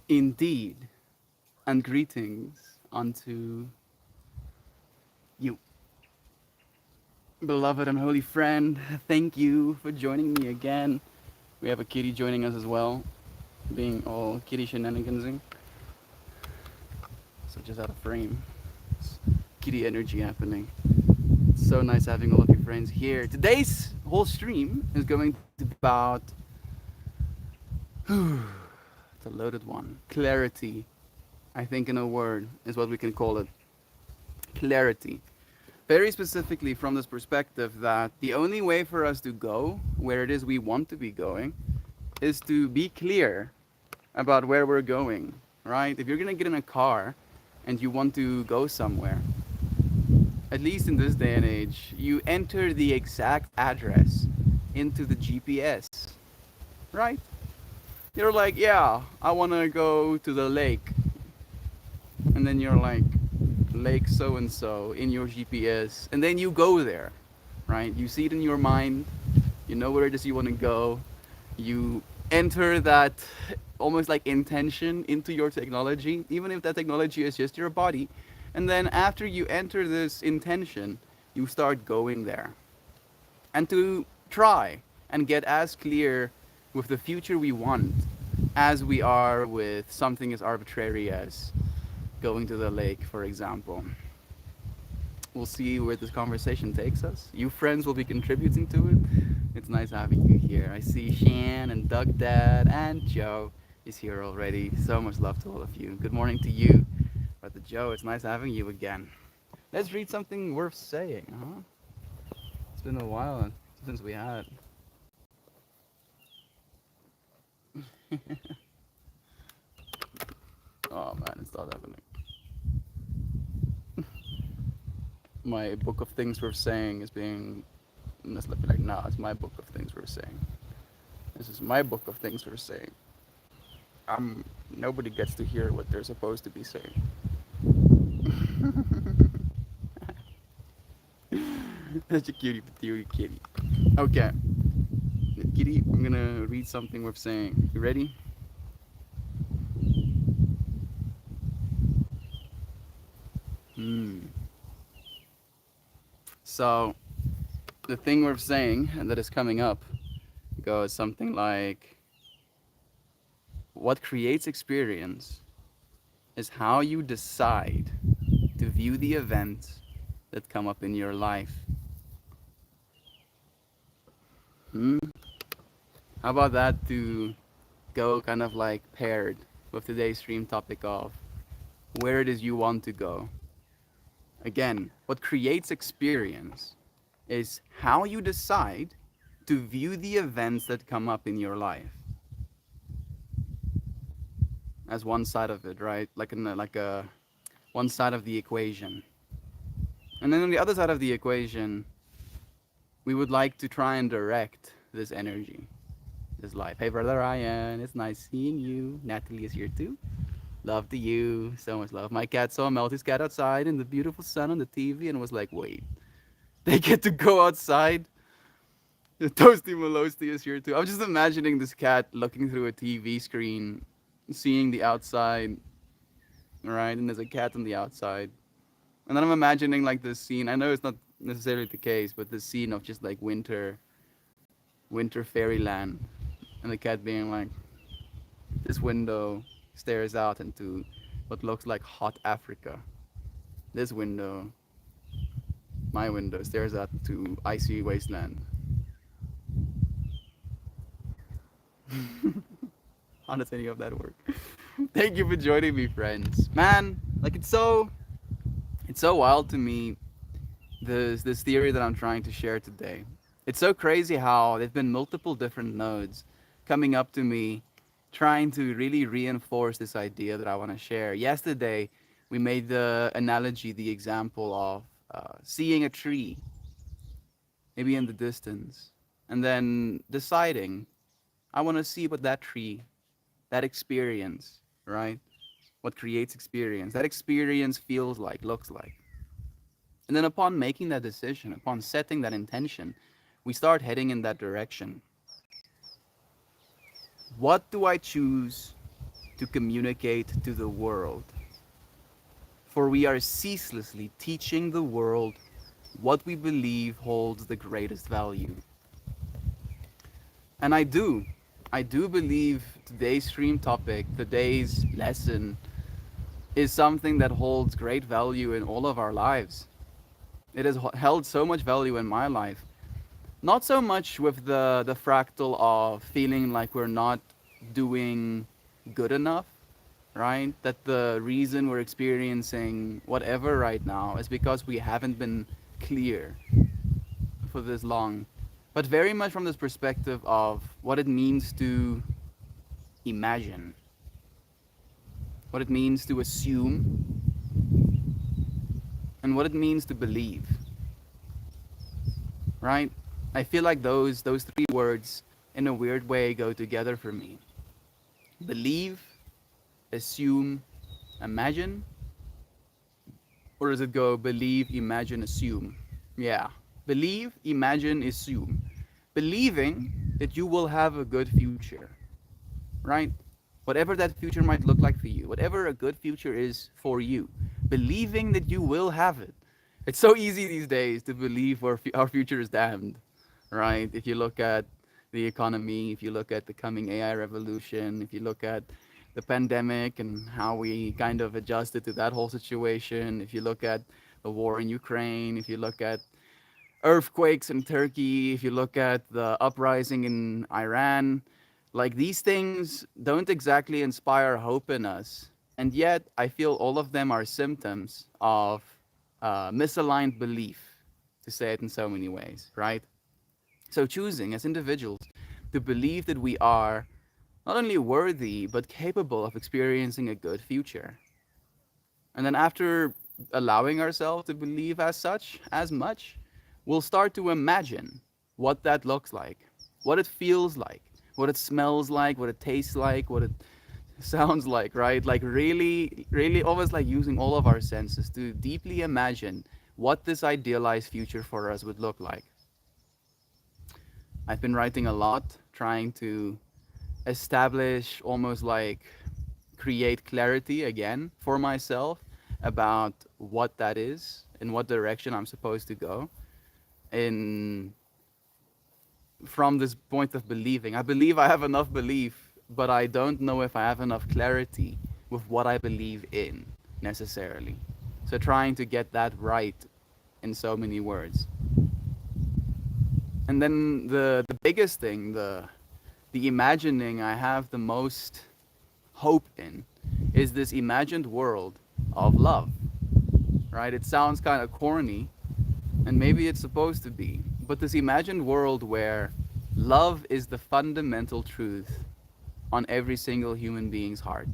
Indeed, and greetings unto you, beloved and holy friend. Thank you for joining me again. We have a kitty joining us as well, being all kitty shenanigansing. So just out of frame. It's kitty energy happening. It's so nice having all of you friends here. Today's whole stream is going to be about it's a loaded one. Clarity. I think in a word is what we can call it. Clarity. Very specifically from this perspective that the only way for us to go where it is we want to be going is to be clear about where we're going, right? If you're going to get in a car and you want to go somewhere, at least in this day and age, you enter the exact address into the GPS, right? You're like, yeah, I want to go to the lake. And then you're like, lake so and so in your GPS. And then you go there, right? You see it in your mind. You know where it is you want to go. You enter that almost like intention into your technology, even if that technology is just your body. And then after you enter this intention, you start going there. And to try and get as clear with the future we want as we are with something as arbitrary as going to the lake, for example. We'll see where this conversation takes us. You friends will be contributing to it. It's nice having you here. I see Shan and Doug Dad and Joe is here already. So much love to all of you. Good morning to you. But Joe, it's nice having you again. Let's read something worth saying, huh? It's been a while since we had. Oh man, it's not happening. My book of things worth saying is being. Let's let me like, nah, it's my book of things worth saying. This is my book of things worth saying. Nobody gets to hear what they're supposed to be saying. Such a cutie patootie kitty. Okay. Kitty, I'm gonna read something worth saying. You ready? Hmm. So, the thing worth saying that is coming up goes something like, what creates experience is how you decide to view the events that come up in your life. Hmm? How about that to go kind of like paired with today's stream topic of where it is you want to go? Again, what creates experience is how you decide to view the events that come up in your life. As one side of it, right? Like a one side of the equation. And then on the other side of the equation, we would like to try and direct this energy, this life. Hey, brother Ryan, it's nice seeing you. Natalie is here too. Love to you. So much love. My cat saw Melty's cat outside in the beautiful sun on the TV and was like, wait, they get to go outside? Toasty Malosty is here too. I'm just imagining this cat looking through a TV screen, seeing the outside, right? And there's a cat on the outside. And then I'm imagining like this scene. I know it's not necessarily the case, but this scene of just like winter fairyland, and the cat being like, this window stares out into what looks like hot Africa. This window, my window, stares out to icy wasteland. How does any of that work? Thank you for joining me, friends. Man, like it's so wild to me, this theory that I'm trying to share today. It's so crazy how there've been multiple different nodes coming up to me trying to really reinforce this idea that I want to share. Yesterday, we made the analogy, the example of seeing a tree, maybe in the distance, and then deciding, I want to see what that tree, that experience, right? What creates experience, that experience feels like, looks like. And then upon making that decision, upon setting that intention, we start heading in that direction. What do I choose to communicate to the world. For we are ceaselessly teaching the world what we believe holds the greatest value. And I do believe today's stream topic, today's lesson, is something that holds great value in all of our lives. It has held so much value in my life. Not so much with the fractal of feeling like we're not doing good enough, right? That the reason we're experiencing whatever right now is because we haven't been clear for this long. But very much from this perspective of what it means to imagine, what it means to assume, and what it means to believe, right? I feel like those three words in a weird way go together for me. Believe, assume, imagine, or does it go believe, imagine, assume? Yeah. Believe, imagine, assume. Believing that you will have a good future, right? Whatever that future might look like for you, whatever a good future is for you, believing that you will have it. It's so easy these days to believe our future is damned, right? If you look at the economy, if you look at the coming AI revolution, if you look at the pandemic and how we kind of adjusted to that whole situation, if you look at the war in Ukraine, if you look at earthquakes in Turkey, if you look at the uprising in Iran, like these things don't exactly inspire hope in us. And yet, I feel all of them are symptoms of misaligned belief, to say it in so many ways, right? So, choosing as individuals to believe that we are not only worthy, but capable of experiencing a good future. And then, after allowing ourselves to believe as such, as much, we'll start to imagine what that looks like, what it feels like, what it smells like, what it tastes like, what it sounds like, right? Like really, really almost like using all of our senses to deeply imagine what this idealized future for us would look like. I've been writing a lot, trying to establish almost like create clarity again for myself about what that is, in what direction I'm supposed to go in from this point of believing. I believe I have enough belief, but I don't know if I have enough clarity with what I believe in necessarily. So trying to get that right in so many words. And then the biggest thing, the imagining I have the most hope in is this imagined world of love. Right? It sounds kind of corny, and maybe it's supposed to be, but this imagined world where love is the fundamental truth on every single human being's heart,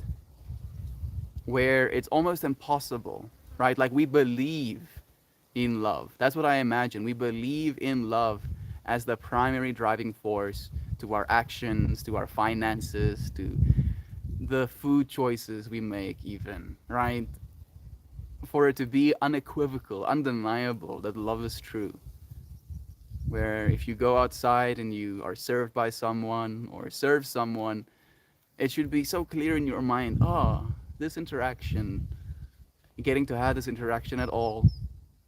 where it's almost impossible, right? Like we believe in love. That's what I imagine. We believe in love as the primary driving force to our actions, to our finances, to the food choices we make, even, right? For it to be unequivocal, undeniable that love is true. Where if you go outside and you are served by someone or serve someone, it should be so clear in your mind, oh, this interaction, getting to have this interaction at all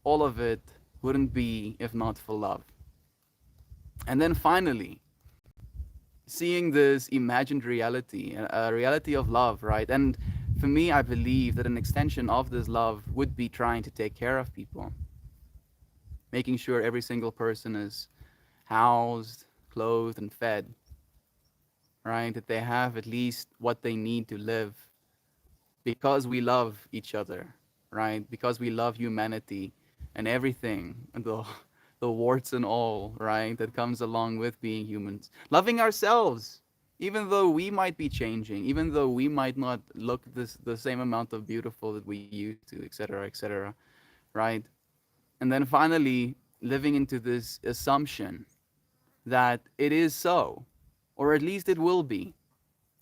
of it wouldn't be if not for love. And then finally, seeing this imagined reality, a reality of love, right? And for me, I believe that an extension of this love would be trying to take care of people, making sure every single person is housed, clothed, and fed, right? That they have at least what they need to live because we love each other, right? Because we love humanity and everything, and the warts and all, right? That comes along with being humans. Loving ourselves, even though we might be changing, even though we might not look the same amount of beautiful that we used to, etc., right? And then finally, living into this assumption that it is so, or at least it will be,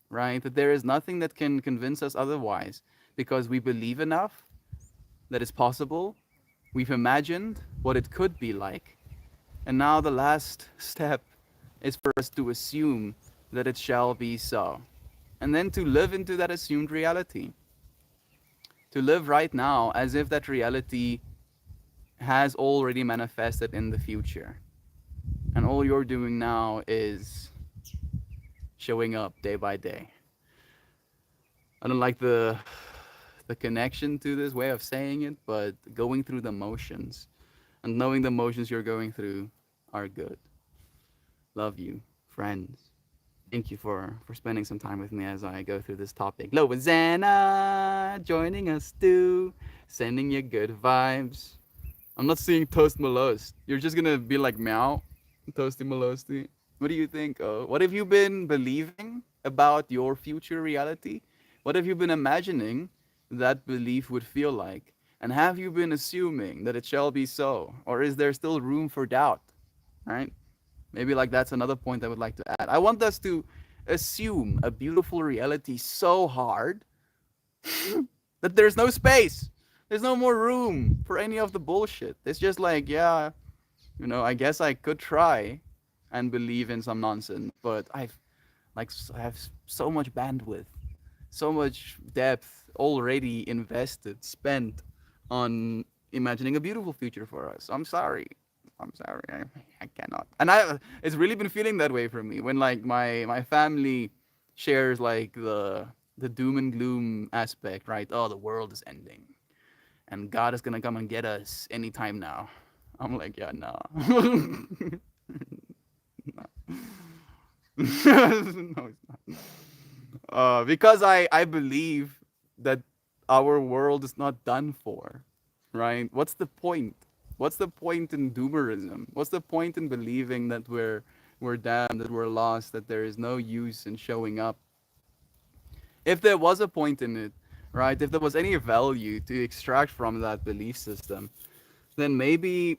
right? That there is nothing that can convince us otherwise because we believe enough that it's possible. We've imagined what it could be like. And now the last step is for us to assume that it shall be so. and then to live into that assumed reality. To live right now as if that reality has already manifested in the future. And all you're doing now is showing up day by day. I don't like the connection to this way of saying it, but going through the motions and knowing the motions you're going through are good. Love you, friends. Thank you for spending some time with me as I go through this topic. Lowazana joining us too, sending you good vibes. I'm not seeing Toast Malost. You're just gonna be like meow, Toasty Malosty. What do you think? What have you been believing about your future reality? What have you been imagining that belief would feel like? And have you been assuming that it shall be so? Or is there still room for doubt? Right? Maybe like that's another point I would like to add. I want us to assume a beautiful reality so hard that there's no space. There's no more room for any of the bullshit. It's just like, yeah, I guess I could try and believe in some nonsense, but I have so much bandwidth, so much depth already invested, spent on imagining a beautiful future for us. I'm sorry. I cannot. And it's really been feeling that way for me when like my family shares like the doom and gloom aspect, right? Oh, the world is ending and God is gonna come and get us anytime now. I'm like, yeah, no. No, it's not. Because I believe that our world is not done for, right? What's the point? What's the point in doomerism? What's the point in believing that we're damned, that we're lost, that there is no use in showing up? If there was a point in it, right? If there was any value to extract from that belief system, then maybe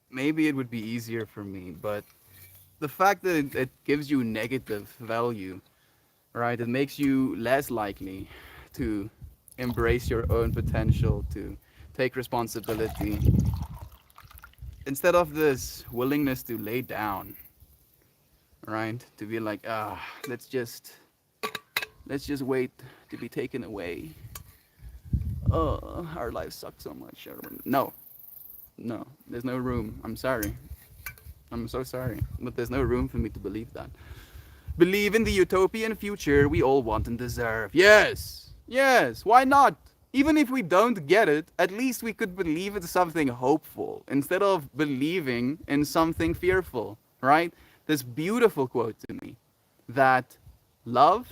it would be easier for me. But the fact that it gives you negative value, right? It makes you less likely to embrace your own potential, to take responsibility. Instead of this willingness to lay down, right? To be like, let's just wait to be taken away. Oh, our lives suck so much. No, no, there's no room. I'm sorry. I'm so sorry, but there's no room for me to believe that. Believe in the utopian future we all want and deserve. Yes, yes, why not? Even if we don't get it, at least we could believe in something hopeful instead of believing in something fearful, right? This beautiful quote to me that love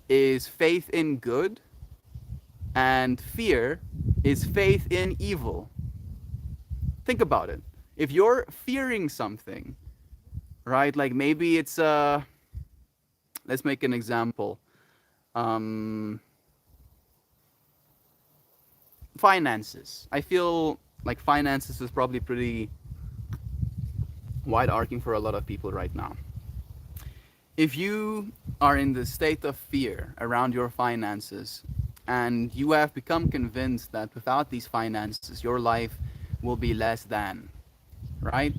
is faith in good and fear is faith in evil. Think about it. If you're fearing something, right? Like maybe it's let's make an example. Finances. I feel like finances is probably pretty wide arcing for a lot of people right now. If you are in the state of fear around your finances and you have become convinced that without these finances your life will be less than, right?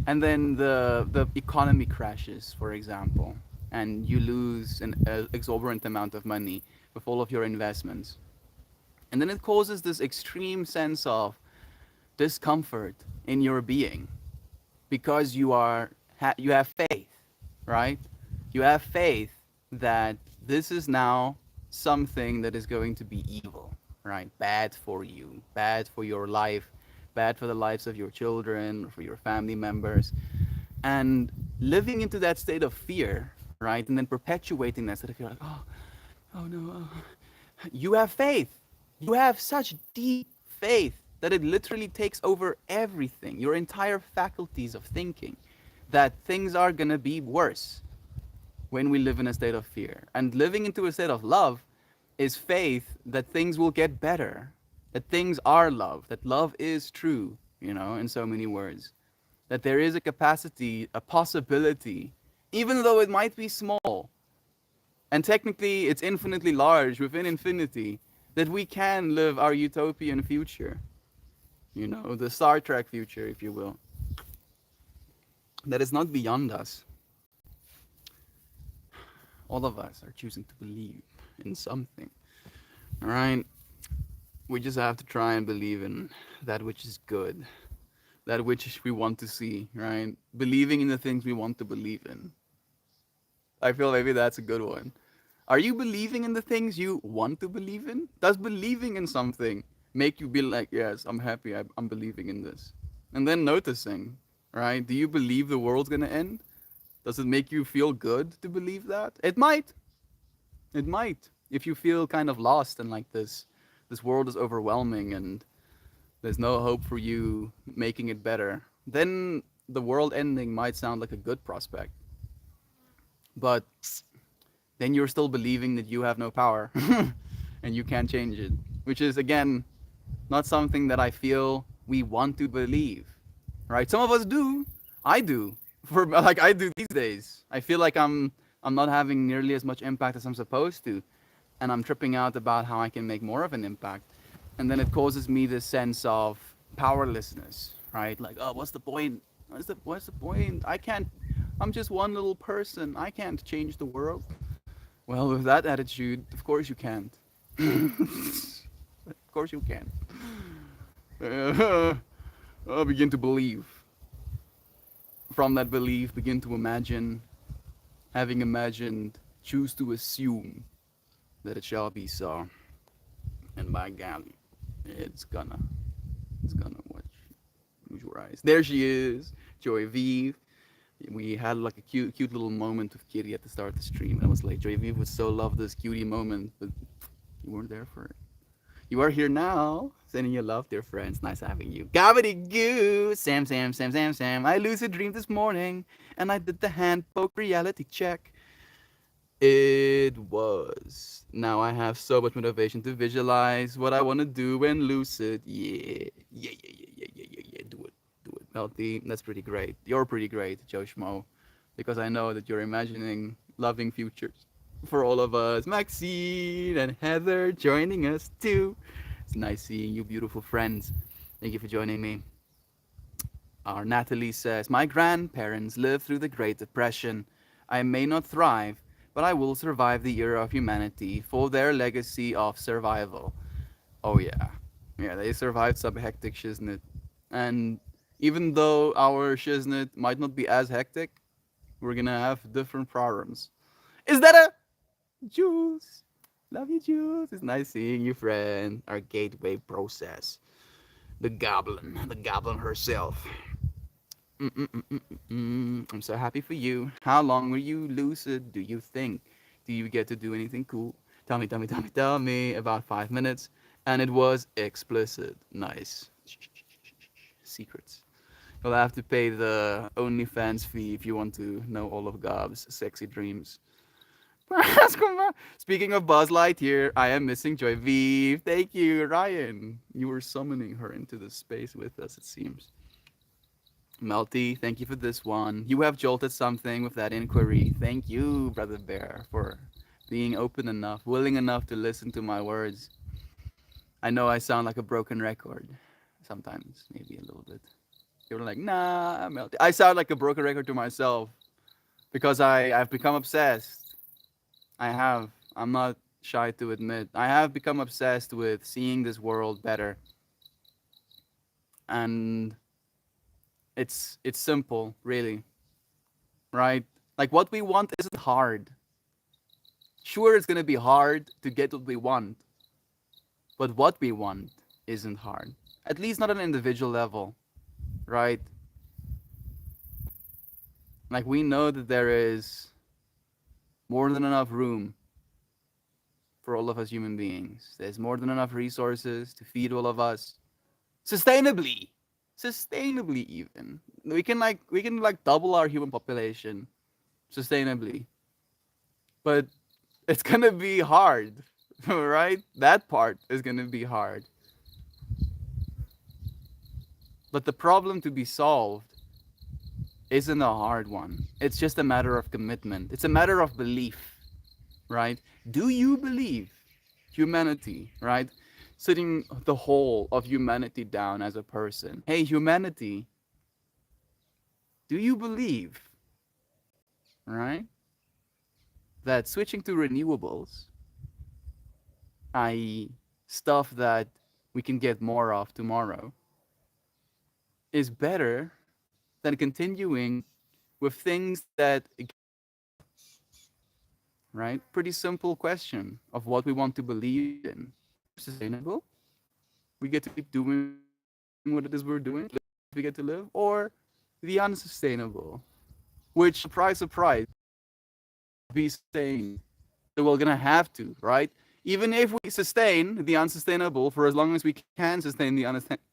And then the economy crashes, for example, and you lose an exorbitant amount of money with all of your investments. And then it causes this extreme sense of discomfort in your being because you have faith, right? You have faith that this is now something that is going to be evil, right? Bad for you, bad for your life, bad for the lives of your children, or for your family members. And living into that state of fear, right? And then perpetuating that state of fear, like, oh no, you have faith. You have such deep faith that it literally takes over everything, your entire faculties of thinking, that things are going to be worse when we live in a state of fear. And living into a state of love is faith that things will get better, that things are love, that love is true, in so many words. That there is a capacity, a possibility, even though it might be small, and technically it's infinitely large within infinity, that we can live our utopian future. The Star Trek future, if you will. That is not beyond us. All of us are choosing to believe in something. All right? We just have to try and believe in that which is good, that which we want to see, right? Believing in the things we want to believe in. I feel maybe that's a good one. Are you believing in the things you want to believe in? Does believing in something make you be like, yes, I'm happy, I'm believing in this? And then noticing, right? Do you believe the world's gonna end? Does it make you feel good to believe that? It might. It might. If you feel kind of lost and like this world is overwhelming and there's no hope for you making it better, then the world ending might sound like a good prospect. But then you're still believing that you have no power and you can't change it, which is again not something that I feel we want to believe. Right? Some of us do. I do. For like I do these days. I feel like I'm not having nearly as much impact as I'm supposed to, and I'm tripping out about how I can make more of an impact. And then it causes me this sense of powerlessness, right? Like, oh, what's the point? What's the point? I can't. I'm just one little person. I can't change the world. Well, with that attitude, of course you can't. Of course you can. Begin to believe. From that belief, begin to imagine. Having imagined, choose to assume that it shall be so. And by golly, it's gonna watch. Use your eyes. There she is, Joy Vive. We had like a cute little moment with Kitty at the start of the stream, and I was like, Joy Vive would so love this cutie moment, but you weren't there for it. You are here now, sending you love, dear friends. Nice having you. Gabby goo, Sam. I lucid dreamed this morning, and I did the hand poke reality check. It was. Now I have so much motivation to visualize what I want to do when lucid. Yeah. Do it. Melty, that's pretty great. You're pretty great, Joe Schmo, because I know that you're imagining loving futures for all of us. Maxine and Heather joining us too. It's nice seeing you, beautiful friends. Thank you for joining me. Our Natalie says, my grandparents lived through the Great Depression. I may not thrive, but I will survive the era of humanity for their legacy of survival. Oh yeah. Yeah, they survived some hectic shiznit. And even though our shiznit might not be as hectic, we're gonna have different problems. Is that a Juice? Love you, Juice. It's nice seeing you, friend. Our gateway process. The goblin herself. I'm so happy for you. How long were you lucid, do you think? Do you get to do anything cool? Tell me. About 5 minutes. And it was explicit. Nice. Secrets. You'll have to pay the OnlyFans fee if you want to know all of Gob's sexy dreams. Speaking of Buzz Lightyear, I am missing Joy V. Thank you, Ryan. You were summoning her into this space with us, it seems. Melty, thank you for this one. You have jolted something with that inquiry. Thank you, Brother Bear, for being open enough, willing enough to listen to my words. I know I sound like a broken record. Sometimes, maybe a little bit. You're like, nah, Melty. I sound like a broken record to myself because I've become obsessed. I have. I'm not shy to admit. I have become obsessed with seeing this world better. And it's simple, really. Right? Like what we want isn't hard. Sure, it's gonna be hard to get what we want, but what we want isn't hard. At least not on an individual level, right? Like we know that there is more than enough room for all of us human beings. There's more than enough resources to feed all of us sustainably. Sustainably even. We can double our human population sustainably. But it's going to be hard, right? That part is going to be hard. But the problem to be solved isn't a hard one. It's just a matter of commitment. It's a matter of belief, right? Do you believe humanity, right? Sitting the whole of humanity down as a person. Hey, humanity, do you believe, right? that switching to renewables, i.e., stuff that we can get more of tomorrow, is better than continuing with things that, right? Pretty simple question of what we want to believe in. Sustainable? We get to keep doing what it is we're doing, we get to live, or the unsustainable, which, surprise, surprise, be sustained. So we're gonna have to, right? Even if we sustain the unsustainable for as long as we can sustain the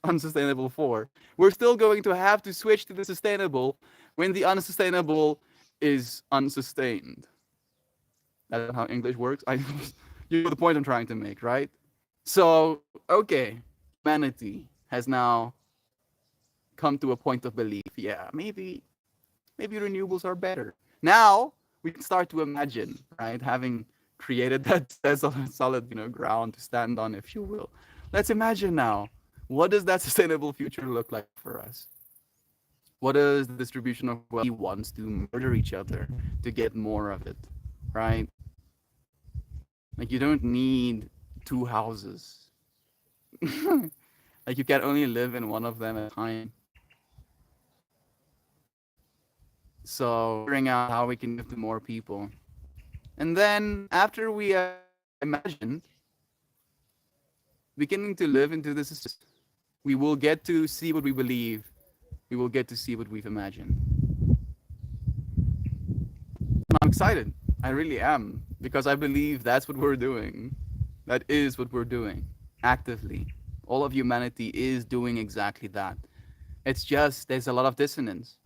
unsustainable for, we're still going to have to switch to the sustainable when the unsustainable is unsustained. That's how English works. You know the point I'm trying to make, right? So, okay, humanity has now come to a point of belief. Yeah, maybe renewables are better. Now we can start to imagine, right? Having created that solid, ground to stand on, if you will. Let's imagine now. What does that sustainable future look like for us? What is the distribution of wealth wants to murder each other to get more of it, right? Like you don't need two houses. Like you can only live in one of them at a time. So figuring out how we can give to more people. And then after we imagined beginning to live into this, we will get to see what we believe. We will get to see what we've imagined. And I'm excited. I really am. Because I believe that's what we're doing. That is what we're doing. Actively. All of humanity is doing exactly that. It's just there's a lot of dissonance.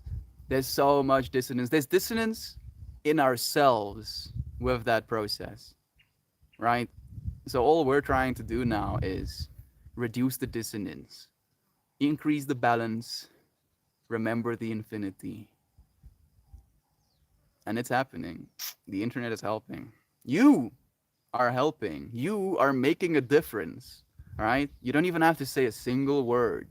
There's so much dissonance. There's dissonance in ourselves with that process, right? So all we're trying to do now is reduce the dissonance, increase the balance, remember the infinity. And it's happening. The internet is helping. You are helping. You are making a difference, right? You don't even have to say a single word.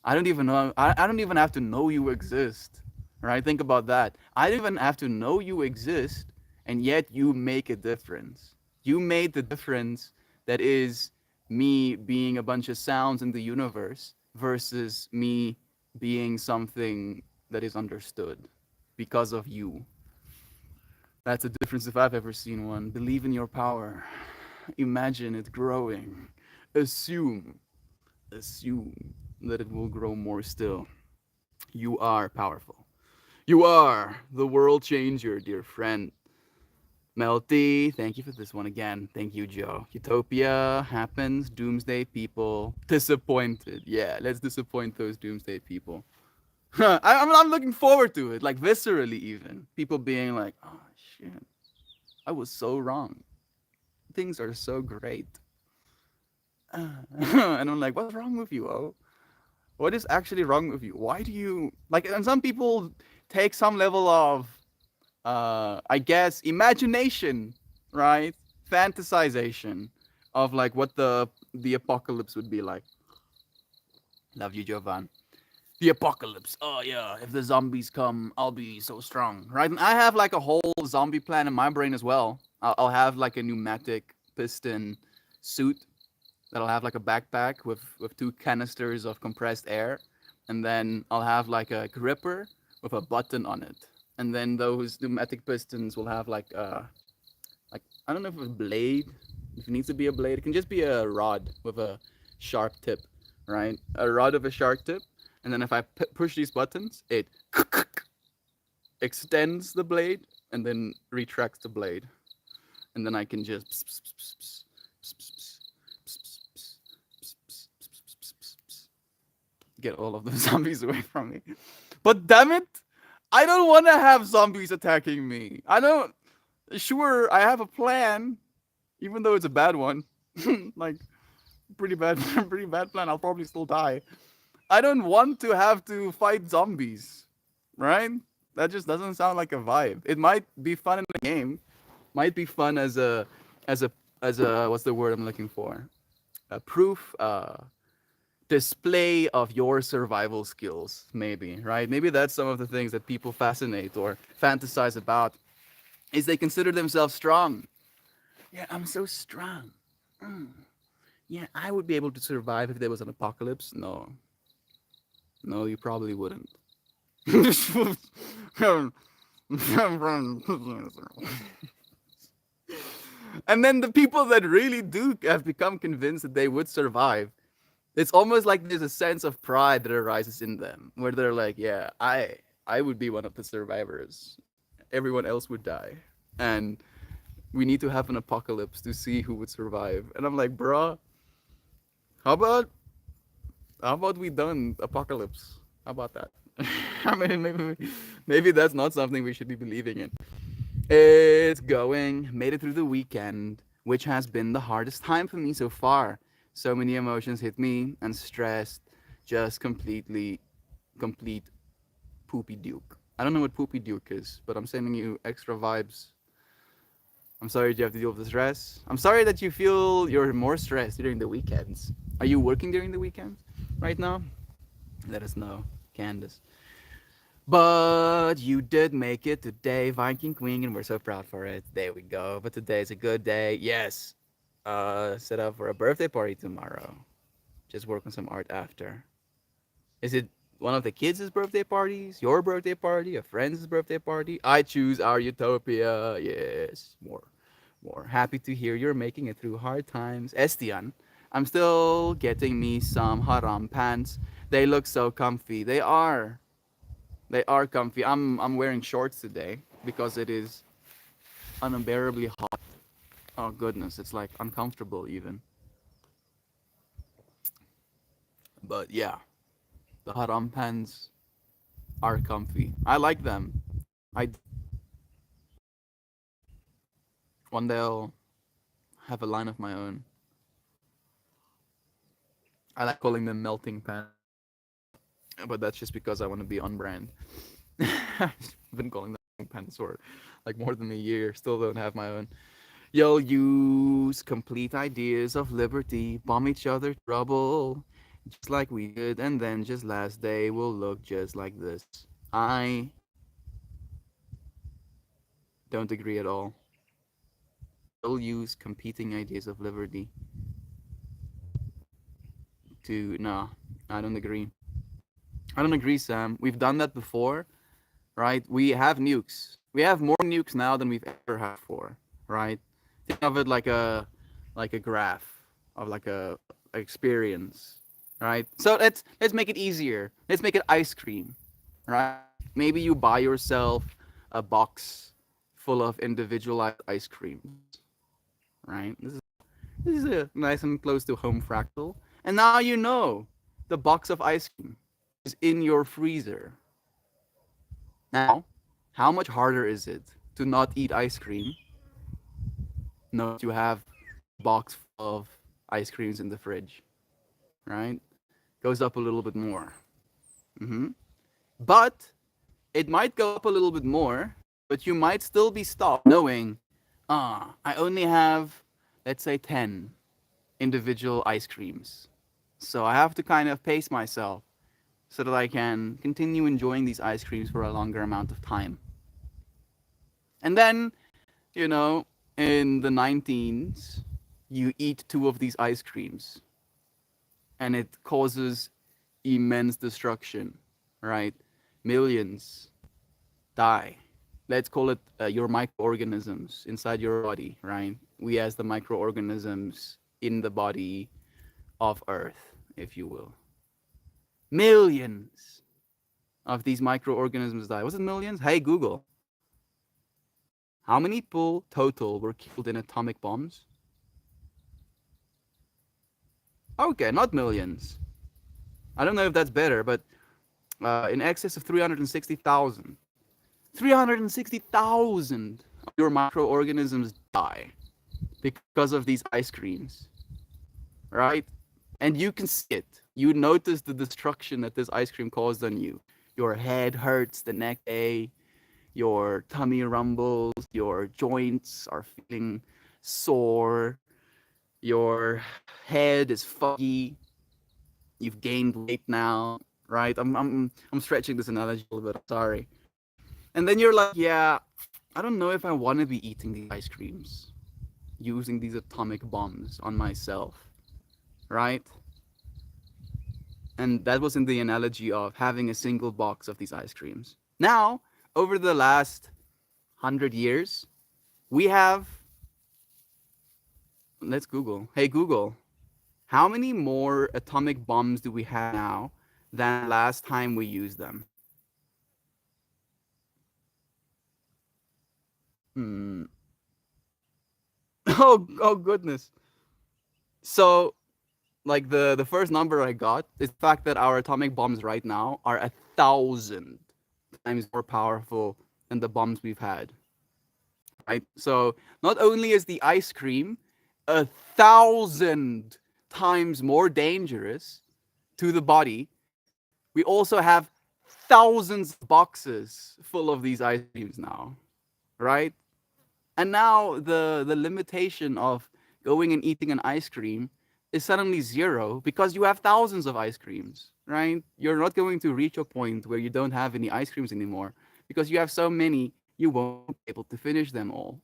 I don't even know. I don't even have to know you exist, right? Think about that. I don't even have to know you exist, and yet you make a difference. You made the difference that is me being a bunch of sounds in the universe versus me being something that is understood because of you. That's a difference if I've ever seen one. Believe in your power. Imagine it growing. Assume that it will grow more still. You are powerful. You are the world changer, dear friend. Melty, thank you for this one again. Thank you, Joe. Utopia happens. Doomsday people disappointed. Yeah, let's disappoint those doomsday people. I'm looking forward to it, like viscerally even. People being like, oh shit, I was so wrong. Things are so great. And I'm like, what's wrong with you, oh? What is actually wrong with you? Why do you like? And some people take some level of, I guess, imagination, right? Fantasization of like what the apocalypse would be like. Love you, Jovan. The apocalypse. Oh yeah, if the zombies come, I'll be so strong, right? And I have like a whole zombie plan in my brain as well. I'll have like a pneumatic piston suit that'll have like a backpack with two canisters of compressed air, and then I'll have like a gripper with a button on it, and then those pneumatic pistons will have like I don't know if it's a blade, if it needs to be a blade, it can just be a rod with a sharp tip, right? A rod with a sharp tip, and then if I push these buttons, it extends the blade and then retracts the blade, and then I can just get all of the zombies away from me. But damn it, I don't want to have zombies attacking me. I don't. Sure, I have a plan, even though it's a bad one. Like pretty bad, pretty bad plan. I'll probably still die. I don't want to have to fight zombies, right? That just doesn't sound like a vibe. It might be fun in the game, might be fun as as a a what's the word I'm looking for? A proof, display of your survival skills, maybe, right? Maybe that's some of the things that people fascinate or fantasize about. is they consider themselves strong. Yeah, I'm so strong. Mm. Yeah, I would be able to survive if there was an apocalypse. No, no, you probably wouldn't. And then the people that really do have become convinced that they would survive, it's almost like there's a sense of pride that arises in them, where they're like, "Yeah, I would be one of the survivors. Everyone else would die, and we need to have an apocalypse to see who would survive." And I'm like, "Bruh, how about we done apocalypse? How about that?" I mean, maybe that's not something we should be believing in. It's going. Made it through the weekend, which has been the hardest time for me so far. So many emotions hit me and stressed, just complete poopy duke. I don't know what poopy duke is, but I'm sending you extra vibes. I'm sorry you have to deal with the stress. I'm sorry that you feel you're more stressed during the weekends. Are you working during the weekends right now? Let us know, Candace. But you did make it today, Viking Queen, and we're so proud for it. There we go. But today is a good day. Yes. Set up for a birthday party tomorrow. Just work on some art after. Is it one of the kids' birthday parties? Your birthday party? A friend's birthday party? I choose our utopia. Yes. More. Happy to hear you're making it through hard times. Estian, I'm still getting me some haram pants. They look so comfy. They are. They are comfy. I'm wearing shorts today because it is unbearably hot. Oh goodness, it's like uncomfortable even. But yeah, the haram pants are comfy. I like them. I one day I'll have a line of my own. I like calling them melting pants, but that's just because I want to be on brand. I've been calling them pants for like more than a year. Still don't have my own. You'll use complete ideas of liberty, bomb each other trouble, just like we did, and then just last day will look just like this. I don't agree at all. You'll use competing ideas of liberty to. No, I don't agree. I don't agree, Sam. We've done that before, right? We have nukes. We have more nukes now than we've ever had before, right? Think of it like a graph of like a experience, right? So let's make it easier. Let's make it ice cream, right? Maybe you buy yourself a box full of individualized ice creams, right? This is a nice and close to home fractal, and now you know the box of ice cream is in your freezer. Now, how much harder is it to not eat ice cream? No, you have a box of ice creams in the fridge, right? Goes up a little bit more. hmm But it might go up a little bit more, but you might still be stopped knowing, I only have, let's say, 10 individual ice creams. So I have to kind of pace myself so that I can continue enjoying these ice creams for a longer amount of time. And then, you know, in the 19s, you eat two of these ice creams and it causes immense destruction, right? Millions die. Let's call it your microorganisms inside your body, right? We as the microorganisms in the body of Earth, if you will. Millions of these microorganisms die. Was it millions? Hey, Google. How many people total were killed in atomic bombs? Okay, not millions. I don't know if that's better, but in excess of 360,000. 360,000 of your microorganisms die because of these ice creams, right? And you can see it. You notice the destruction that this ice cream caused on you. Your head hurts the next day, your tummy rumbles, your joints are feeling sore, your head is foggy, you've gained weight now, right? I'm stretching this analogy a little bit. I'm sorry. And then you're like, yeah. I don't know if I want to be eating these ice creams, using these atomic bombs on myself, right? And that was in the analogy of having a single box of these ice creams. Now, over the last 100 years, we have, let's Google. Hey, Google, how many more atomic bombs do we have now than last time we used them? Hmm. Oh goodness. So, like the first number I got is the fact that our atomic bombs right now are 1,000 times more powerful than the bombs we've had. Right. So not only is the ice cream 1,000 times more dangerous to the body, we also have thousands of boxes full of these ice creams now, right? And now the limitation of going and eating an ice cream is suddenly zero because you have thousands of ice creams, right? You're not going to reach a point where you don't have any ice creams anymore because you have so many you won't be able to finish them all,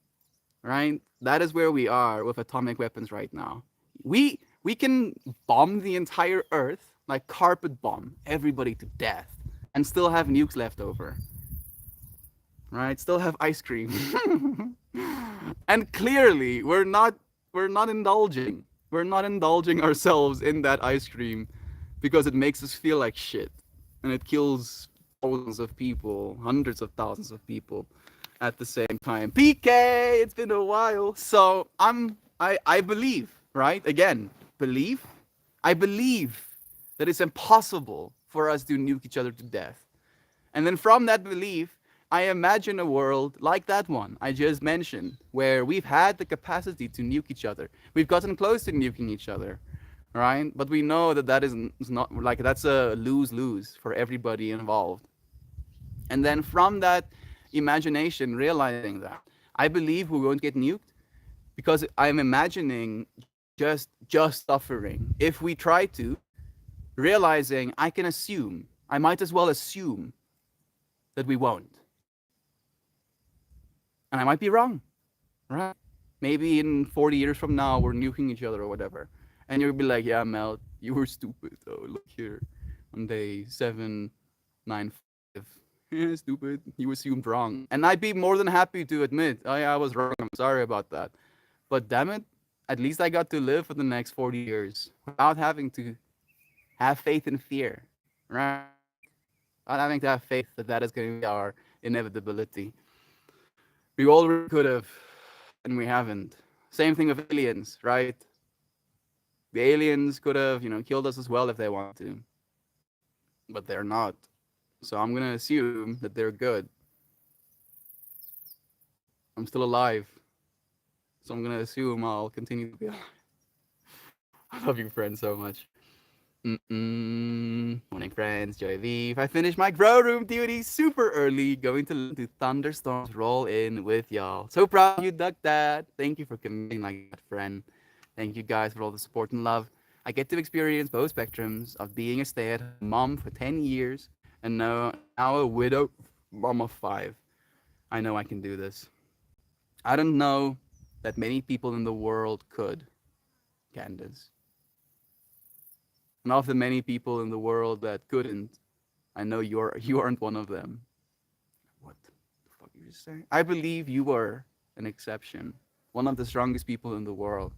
right? That is where we are with atomic weapons right now. We can bomb the entire earth, like carpet bomb everybody to death, and still have nukes left over, right? Still have ice cream. And clearly we're not indulging. We're not indulging ourselves in that ice cream because it makes us feel like shit. And it kills thousands of people, hundreds of thousands of people at the same time. PK, it's been a while. So I believe, right? Again, believe. I believe that it's impossible for us to nuke each other to death. And then from that belief, I imagine a world like that one I just mentioned, where we've had the capacity to nuke each other. We've gotten close to nuking each other, right? But we know that is not like that's a lose lose for everybody involved. And then from that imagination, realizing that I believe we won't get nuked because I'm imagining just suffering. If we try to, realizing I can assume, I might as well assume that we won't. And I might be wrong, right? Maybe in 40 years from now, we're nuking each other or whatever. And you'll be like, yeah, Mel, you were stupid. Oh, look here on day 795. Yeah, stupid. You assumed wrong. And I'd be more than happy to admit, oh, yeah, I was wrong. I'm sorry about that. But damn it, at least I got to live for the next 40 years without having to have faith in fear, right? Without having to have faith that that is going to be our inevitability. We all could have, and we haven't. Same thing with aliens, right? The aliens could have, killed us as well if they wanted to, but they're not. So I'm gonna assume that they're good. I'm still alive, so I'm gonna assume I'll continue to be alive. I love you, friend, so much. Morning, friends. Joy V. If I finish my grow room duty super early, going to listen to thunderstorms roll in with y'all. So proud of you, Duck Dad. Thank you for committing like that, friend. Thank you guys for all the support and love. I get to experience both spectrums of being a stay-at-home mom for 10 years and now a widow mom of 5. I know I can do this. I don't know that many people in the world could, Candace. And of the many people in the world that couldn't, I know you aren't one of them. What the fuck are you saying? I believe you are an exception. One of the strongest people in the world.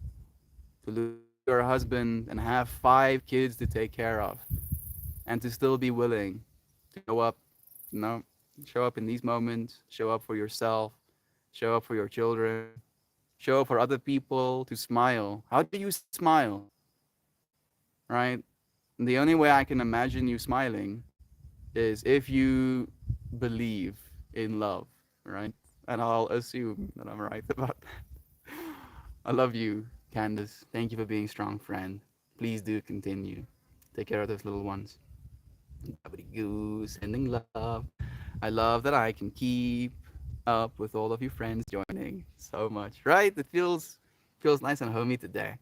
To lose your husband and have 5 kids to take care of. And to still be willing to show up, show up in these moments, show up for yourself, show up for your children, show up for other people, to smile. How do you smile? Right? And the only way I can imagine you smiling is if you believe in love, right? And I'll assume that I'm right about that. I love you, Candace. Thank you for being a strong friend. Please do continue. Take care of those little ones. Sending love. I love that I can keep up with all of you friends joining so much, right? It feels nice and homey today.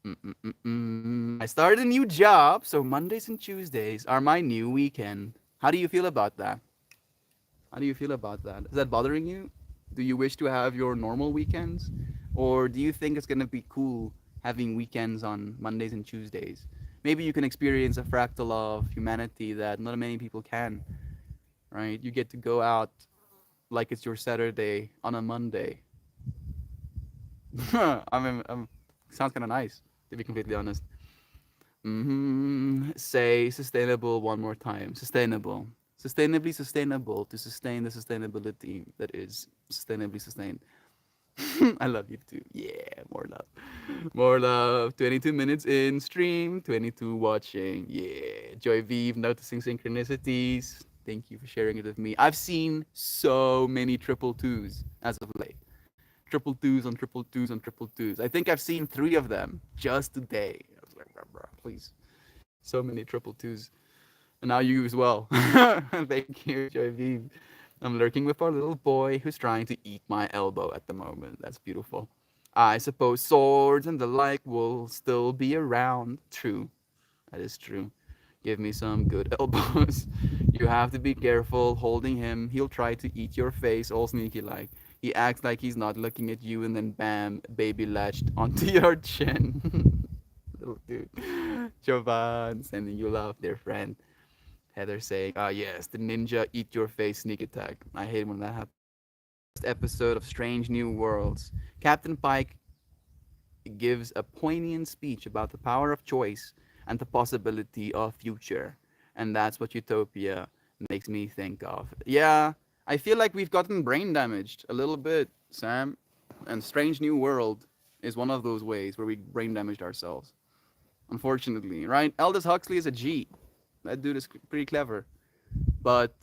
I started a new job, so Mondays and Tuesdays are my new weekend. How do you feel about that? How do you feel about that? Is that bothering you? Do you wish to have your normal weekends? Or do you think it's going to be cool having weekends on Mondays and Tuesdays? Maybe you can experience a fractal of humanity that not many people can, right? You get to go out like it's your Saturday on a Monday. Sounds kind of nice, to be completely honest. Say sustainable one more time. Sustainable. Sustainably sustainable to sustain the sustainability that is sustainably sustained. I love you too. Yeah, more love. More love. 22 minutes in stream, 22 watching. Yeah. Joy Vive noticing synchronicities. Thank you for sharing it with me. I've seen so many triple twos as of late. Triple twos on triple twos on triple twos. I think I've seen three of them just today. I was like, bruh, bruh, please. So many triple twos. And now you as well. Thank you, Joy Vive. I'm lurking with our little boy who's trying to eat my elbow at the moment. That's beautiful. I suppose swords and the like will still be around. True. That is true. Give me some good elbows. You have to be careful holding him. He'll try to eat your face all sneaky like. He acts like he's not looking at you and then bam, baby latched onto your chin. Little dude. Jovan, sending you love, dear friend. Heather saying, ah, yes, the ninja eat your face sneak attack. I hate when that happens. Episode of Strange New Worlds. Captain Pike gives a poignant speech about the power of choice and the possibility of future. And that's what Utopia makes me think of. Yeah, I feel like we've gotten brain damaged a little bit, Sam. And Strange New World is one of those ways where we brain damaged ourselves. Unfortunately, right? Aldous Huxley is a G. That dude is pretty clever. But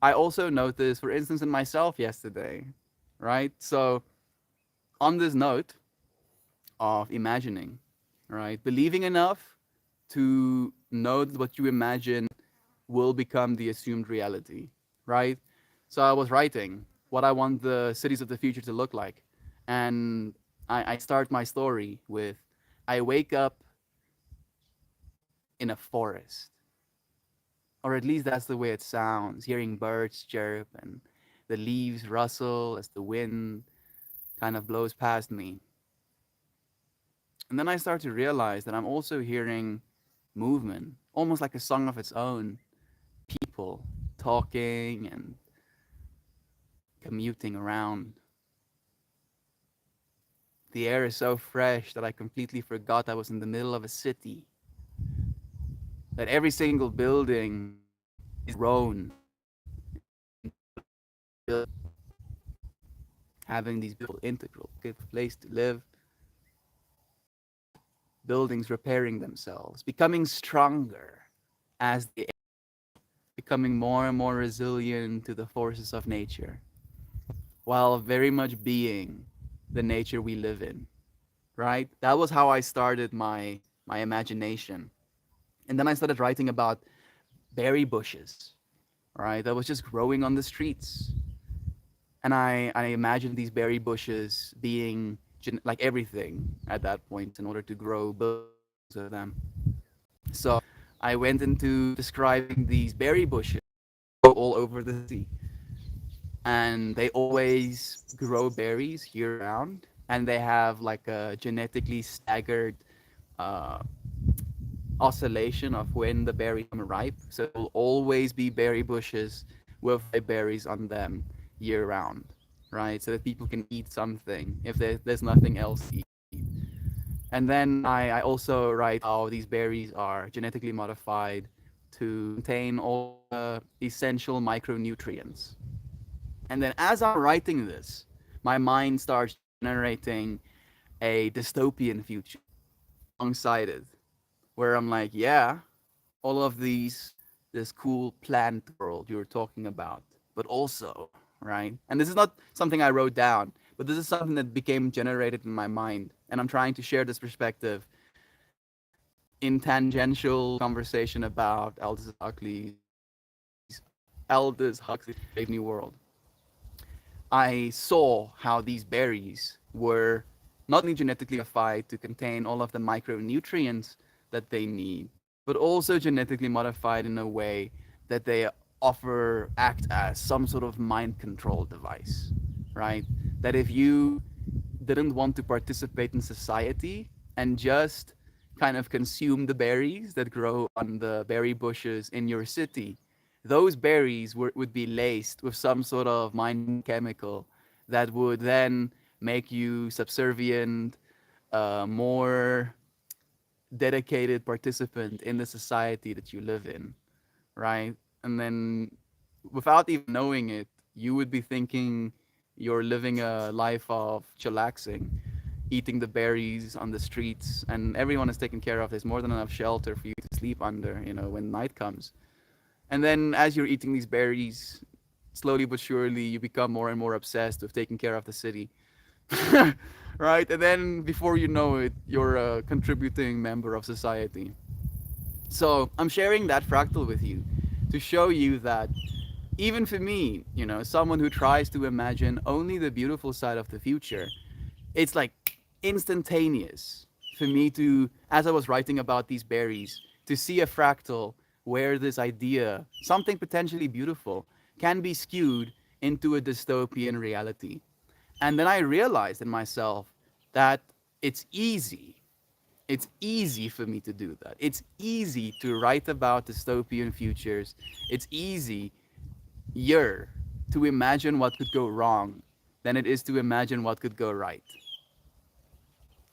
I also noticed, for instance, in myself yesterday, right? So, on this note of imagining, right? Believing enough to know that what you imagine will become the assumed reality, right? So, I was writing what I want the cities of the future to look like. And I start my story with I wake up in a forest, or at least that's the way it sounds, hearing birds chirp and the leaves rustle as the wind kind of blows past me. And then I start to realize that I'm also hearing movement, almost like a song of its own. People talking and commuting around. The air is so fresh that I completely forgot I was in the middle of a city. That every single building is grown, having these beautiful integral, good place to live, buildings repairing themselves, becoming stronger as they becoming more and more resilient to the forces of nature, while very much being the nature we live in. Right? That was how I started my imagination. And then I started writing about berry bushes, right? That was just growing on the streets. And I imagined these berry bushes being like everything at that point in order to grow billions of them. So I went into describing these berry bushes all over the city. And they always grow berries year round. And they have like a genetically staggered uh, oscillation of when the berries come ripe. So it will always be berry bushes with berries on them year round, right? So that people can eat something if there's nothing else to eat. And then I also write how these berries are genetically modified to contain all the essential micronutrients. And then as I'm writing this, my mind starts generating a dystopian future alongside it, where I'm like, yeah, all of this cool plant world you were talking about, but also, right? And this is not something I wrote down, but this is something that became generated in my mind, and I'm trying to share this perspective in tangential conversation about Aldous Huxley's Brave New World. I saw how these berries were not only genetically modified to contain all of the micronutrients that they need, but also genetically modified in a way that they act as some sort of mind control device, right? That if you didn't want to participate in society and just kind of consume the berries that grow on the berry bushes in your city, those berries would be laced with some sort of mind chemical that would then make you subservient, more dedicated participant in the society that you live in, right? And then without even knowing it, you would be thinking you're living a life of chillaxing, eating the berries on the streets, and everyone is taken care of. There's more than enough shelter for you to sleep under, when night comes. And then as you're eating these berries, slowly but surely, you become more and more obsessed with taking care of the city. Right? And then before you know it, you're a contributing member of society. So I'm sharing that fractal with you to show you that even for me, someone who tries to imagine only the beautiful side of the future, it's like instantaneous for me to, as I was writing about these berries, to see a fractal where this idea, something potentially beautiful, can be skewed into a dystopian reality. And then I realized in myself that it's easy. It's easy for me to do that. It's easy to write about dystopian futures. It's easier to imagine what could go wrong than it is to imagine what could go right.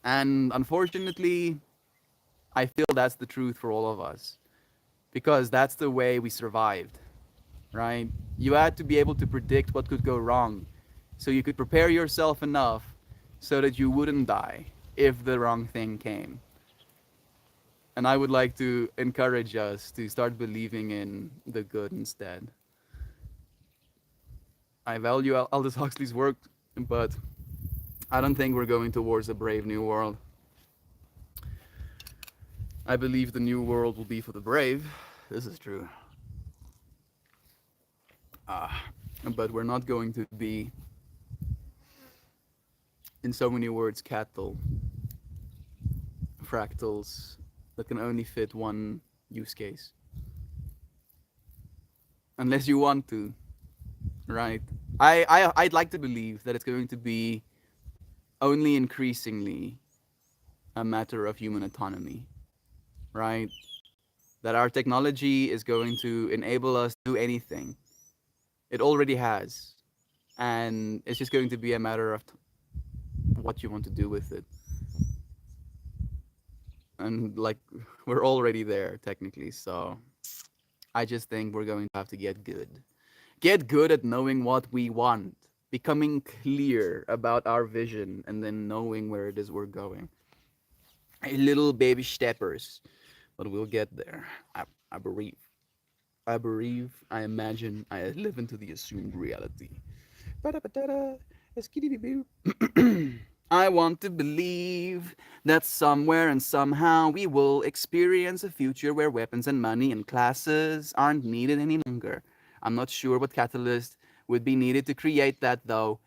And unfortunately, I feel that's the truth for all of us because that's the way we survived, right? You had to be able to predict what could go wrong so you could prepare yourself enough so that you wouldn't die if the wrong thing came. And I would like to encourage us to start believing in the good instead. I value Aldous Huxley's work, but I don't think we're going towards a brave new world. I believe the new world will be for the brave. This is true. But we're not going to be, in so many words, cattle, fractals that can only fit one use case. Unless you want to, right? I'd like to believe that it's going to be only increasingly a matter of human autonomy, right? That our technology is going to enable us to do anything. It already has. And it's just going to be a matter of what you want to do with it. And like, we're already there technically. So I just think we're going to have to get good. Get good at knowing what we want, becoming clear about our vision, and then knowing where it is we're going. A little baby steppers, but we'll get there. I believe. I believe, I imagine, I live into the assumed reality. I want to believe that somewhere and somehow we will experience a future where weapons and money and classes aren't needed any longer. I'm not sure what catalyst would be needed to create that though.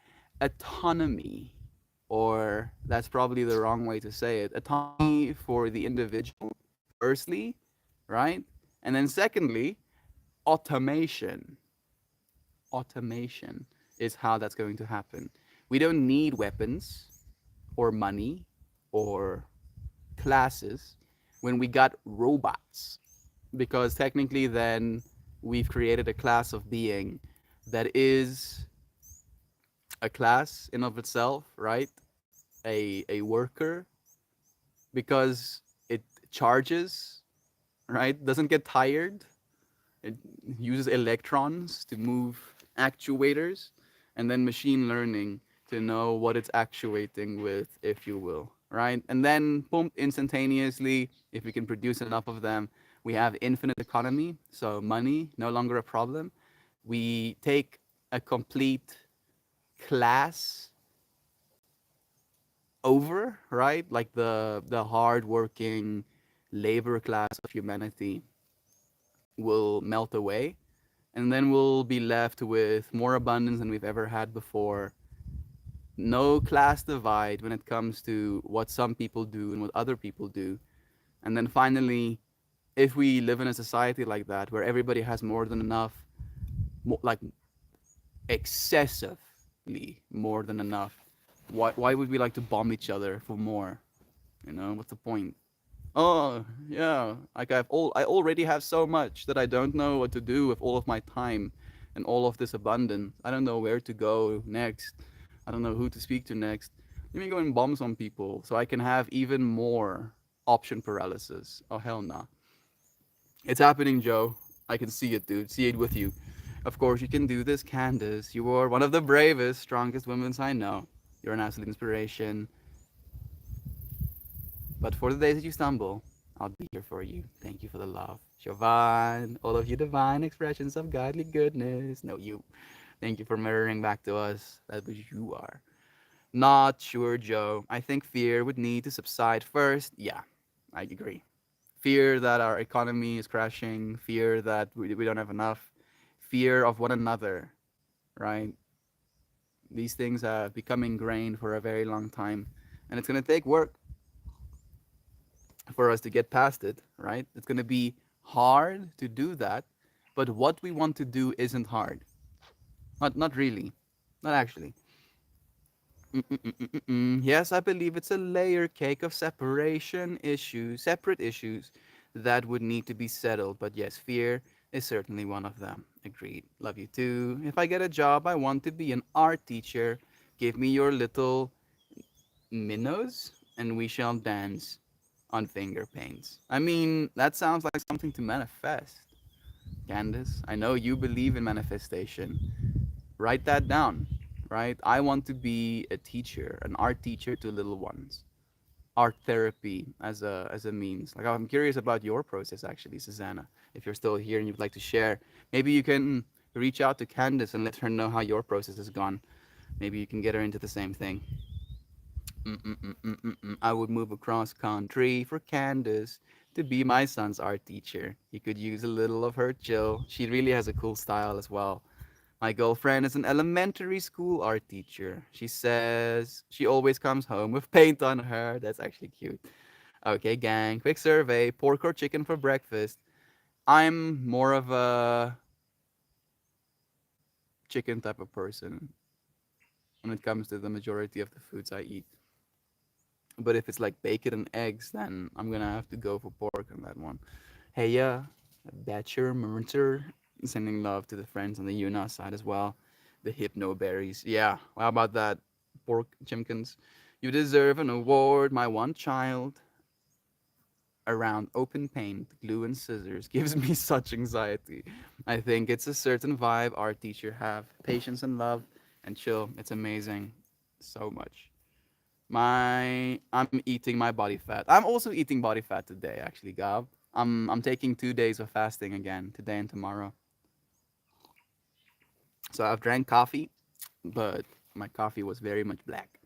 Autonomy, or that's probably the wrong way to say it. Autonomy for the individual, firstly, right? And then secondly, automation. Automation is how that's going to happen. We don't need weapons or money or classes when we got robots, because technically then we've created a class of being that is a class in of itself, right? A worker, because it charges, right? Doesn't get tired. It uses electrons to move actuators, and then machine learning to know what it's actuating with, if you will, right? And then, boom, instantaneously, if we can produce enough of them, we have infinite economy, so money no longer a problem. We take a complete class over, right? Like the hard-working labor class of humanity will melt away, and then we'll be left with more abundance than we've ever had before. No class divide when it comes to what some people do and what other people do. And then finally, if we live in a society like that where everybody has more than enough, like excessive more than enough. Why would we like to bomb each other for more? You know, what's the point? Oh, yeah. Like I already have so much that I don't know what to do with all of my time and all of this abundance. I don't know where to go next. I don't know who to speak to next. Let me go and bomb some people so I can have even more option paralysis. Oh hell nah. It's happening, Joe. I can see it, dude. See it with you. Of course you can do this, Candace. You are one of the bravest, strongest women I know. You're an absolute inspiration. But for the days that you stumble, I'll be here for you. Thank you for the love. Siobhan, all of you divine expressions of godly goodness. No, you. Thank you for mirroring back to us that which you are. Not sure, Joe. I think fear would need to subside first. Yeah, I agree. Fear that our economy is crashing, fear that we don't have enough, fear of one another, right? These things have become ingrained for a very long time. And it's going to take work for us to get past it, right? It's going to be hard to do that, but what we want to do isn't hard. Not really. Not actually. Mm-mm-mm-mm-mm. Yes, I believe it's a layer cake of separate issues that would need to be settled. But yes, fear is certainly one of them. Agreed. Love you too. If I get a job, I want to be an art teacher. Give me your little minnows, and we shall dance on finger paints. I mean, that sounds like something to manifest. Candace, I know you believe in manifestation. Write that down, right? I want to be a teacher, an art teacher to little ones. Art therapy as a means. Like I'm curious about your process actually, Susanna. If you're still here and you'd like to share, maybe you can reach out to Candace and let her know how your process has gone. Maybe you can get her into the same thing. I would move across country for Candace to be my son's art teacher. He could use a little of her chill. She really has a cool style as well. My girlfriend is an elementary school art teacher. She says she always comes home with paint on her. That's actually cute. Okay, gang, quick survey, pork or chicken for breakfast. I'm more of a chicken type of person when it comes to the majority of the foods I eat. But if it's like bacon and eggs, then I'm gonna have to go for pork on that one. Hey, yeah, Batcher, Mercer, sending love to the friends on the Yuna side as well. The Hypno Berries. Yeah, how about that, Pork Chimkins? You deserve an award, my one child. Around open paint, glue, and scissors gives me such anxiety. I think it's a certain vibe our teacher have. Patience and love and chill. It's amazing. So much. I'm eating my body fat. I'm also eating body fat today, actually, Gab. I'm taking 2 days of fasting again, today and tomorrow. So I've drank coffee, but my coffee was very much black.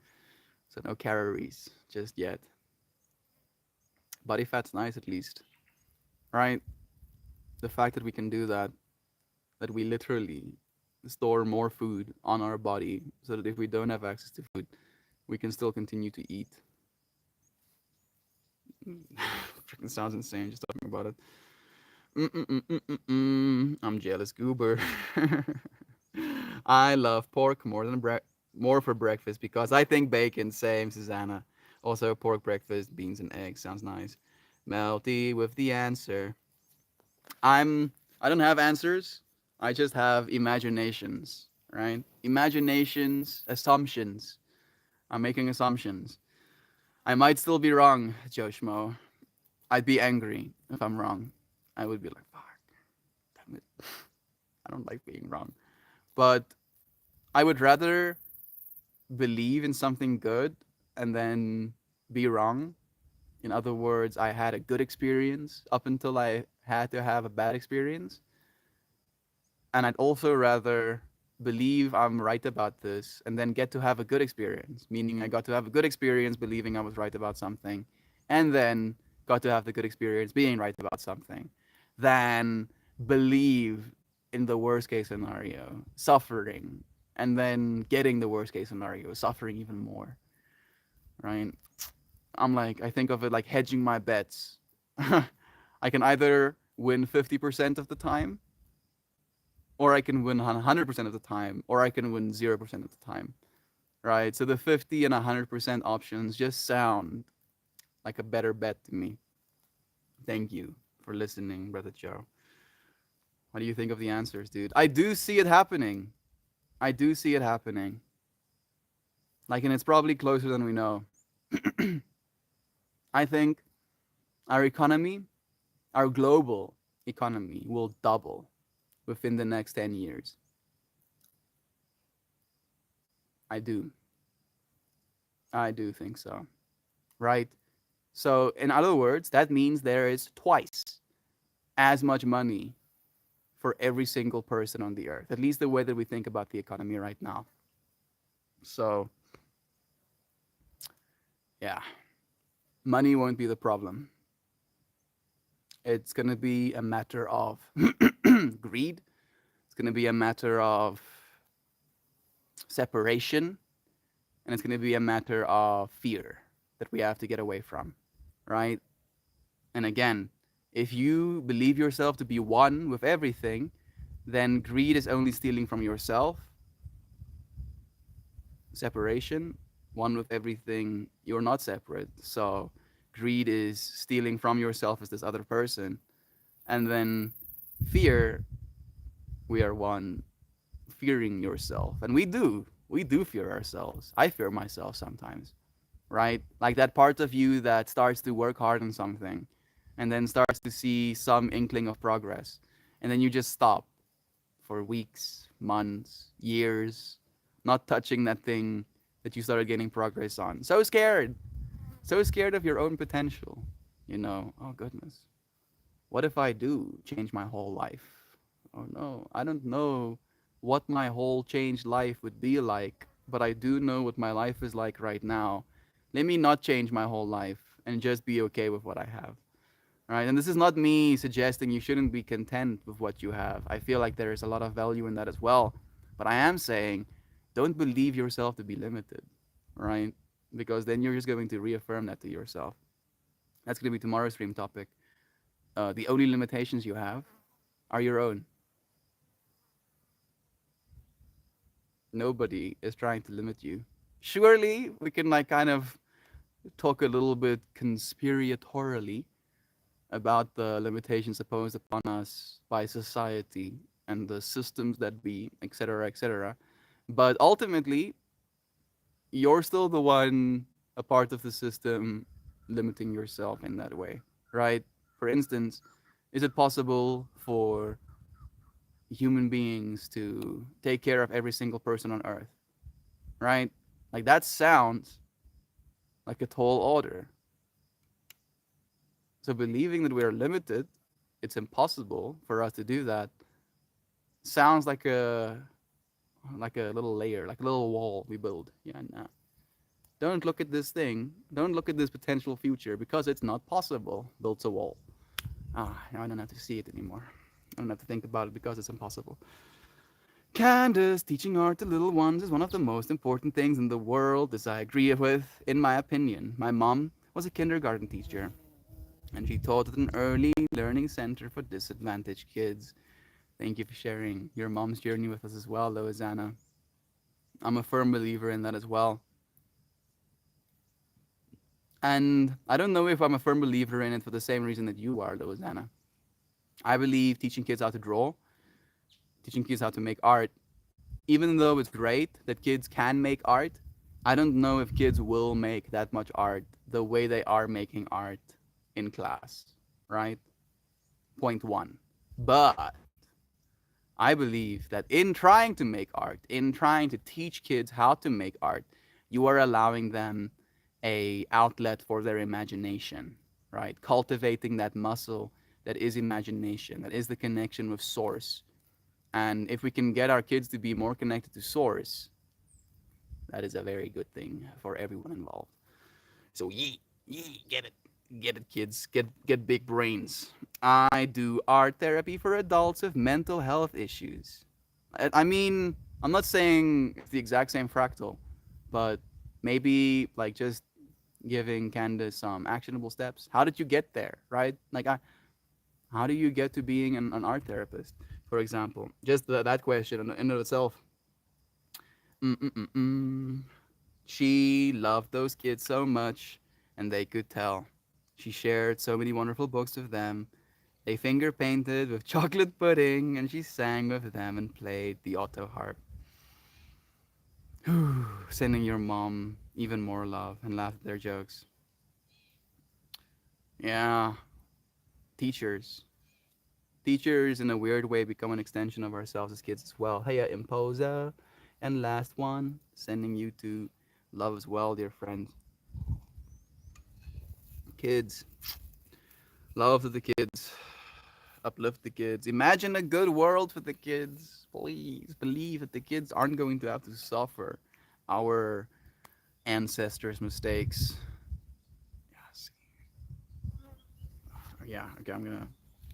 So no calories just yet. Body fat's nice at least, right? The fact that we can do that, that we literally store more food on our body so that if we don't have access to food, we can still continue to eat. Freaking sounds insane just talking about it. I'm jealous, goober. I love pork more for breakfast because I think bacon. Same, Susanna. Also, pork breakfast, beans and eggs sounds nice. Melty with the answer. I'm. I don't have answers. I just have imaginations, right? Imaginations, assumptions. I'm making assumptions. I might still be wrong, Joe Schmo. I'd be angry if I'm wrong. I would be like, fuck, damn it. I don't like being wrong. But I would rather believe in something good and then be wrong. In other words, I had a good experience up until I had to have a bad experience. And I'd also rather believe I'm right about this and then get to have a good experience, meaning I got to have a good experience believing I was right about something, and then got to have the good experience being right about something, than believe in the worst case scenario, suffering, and then getting the worst case scenario, suffering even more, right? I'm like, I think of it like hedging my bets. I can either win 50% of the time or I can win 100% of the time, or I can win 0% of the time, right? So the 50 and 100% options just sound like a better bet to me. Thank you for listening, Brother Joe. What do you think of the answers, dude? I do see it happening. I do see it happening. Like, and it's probably closer than we know. I think our economy, our global economy, will double within the next 10 years. I do. I do think so. Right? So, in other words, that means there is twice as much money for every single person on the earth, at least the way that we think about the economy right now. So, yeah, money won't be the problem. It's going to be a matter of greed. It's going to be a matter of separation. And it's going to be a matter of fear that we have to get away from, right? And again, if you believe yourself to be one with everything, then greed is only stealing from yourself. Separation, one with everything, you're not separate. So greed is stealing from yourself as this other person. And then fear, we are one, fearing yourself. And we do fear ourselves. I fear myself sometimes, right? Like that part of you that starts to work hard on something and then starts to see some inkling of progress. And then you just stop for weeks, months, years, not touching that thing that you started getting progress on. So scared. So scared of your own potential. Oh goodness. What if I do change my whole life? Oh no, I don't know what my whole changed life would be like, but I do know what my life is like right now. Let me not change my whole life and just be okay with what I have. All right, and this is not me suggesting you shouldn't be content with what you have. I feel like there is a lot of value in that as well. But I am saying, don't believe yourself to be limited, right? Because then you're just going to reaffirm that to yourself. That's going to be tomorrow's stream topic. The only limitations you have are your own. Nobody is trying to limit you. Surely we can like kind of talk a little bit conspiratorially about the limitations imposed upon us by society and the systems that be, etc., etc. But ultimately, you're still the one, a part of the system, limiting yourself in that way, right? For instance, is it possible for human beings to take care of every single person on Earth, right? Like that sounds like a tall order. So believing that we are limited, it's impossible for us to do that, sounds like a little layer, like a little wall we build. Yeah, no. Don't look at this thing. Don't look at this potential future because it's not possible. Builds a wall. Now I don't have to see it anymore. I don't have to think about it because it's impossible. Candace, teaching art to little ones is one of the most important things in the world. This I agree with, in my opinion. My mom was a kindergarten teacher, and she taught at an early learning center for disadvantaged kids. Thank you for sharing your mom's journey with us as well, Loizana. I'm a firm believer in that as well. And I don't know if I'm a firm believer in it for the same reason that you are, Loizana. I believe teaching kids how to draw, teaching kids how to make art, even though it's great that kids can make art, I don't know if kids will make that much art the way they are making art in class, right? Point one. But I believe that in trying to make art, in trying to teach kids how to make art, you are allowing them a outlet for their imagination, right? Cultivating that muscle that is imagination, that is the connection with source. And if we can get our kids to be more connected to source, that is a very good thing for everyone involved. So get it, kids, get big brains. I do art therapy for adults with mental health issues. I mean, I'm not saying it's the exact same fractal, but maybe like just giving Candace some actionable steps. How did you get there, right? Like, how do you get to being an art therapist? For example, just that question in of itself. Mm-mm-mm-mm. She loved those kids so much, and they could tell. She shared so many wonderful books with them. They finger painted with chocolate pudding, and she sang with them and played the auto harp. Sending your mom even more love and laugh at their jokes. Yeah, teachers. Teachers, in a weird way, become an extension of ourselves as kids as well. Hey, imposer. And last one, sending you to love as well, dear friends. Kids, love to the kids, uplift the kids. Imagine a good world for the kids. Please believe that the kids aren't going to have to suffer our ancestors' mistakes. Yes. Yeah, okay, I'm gonna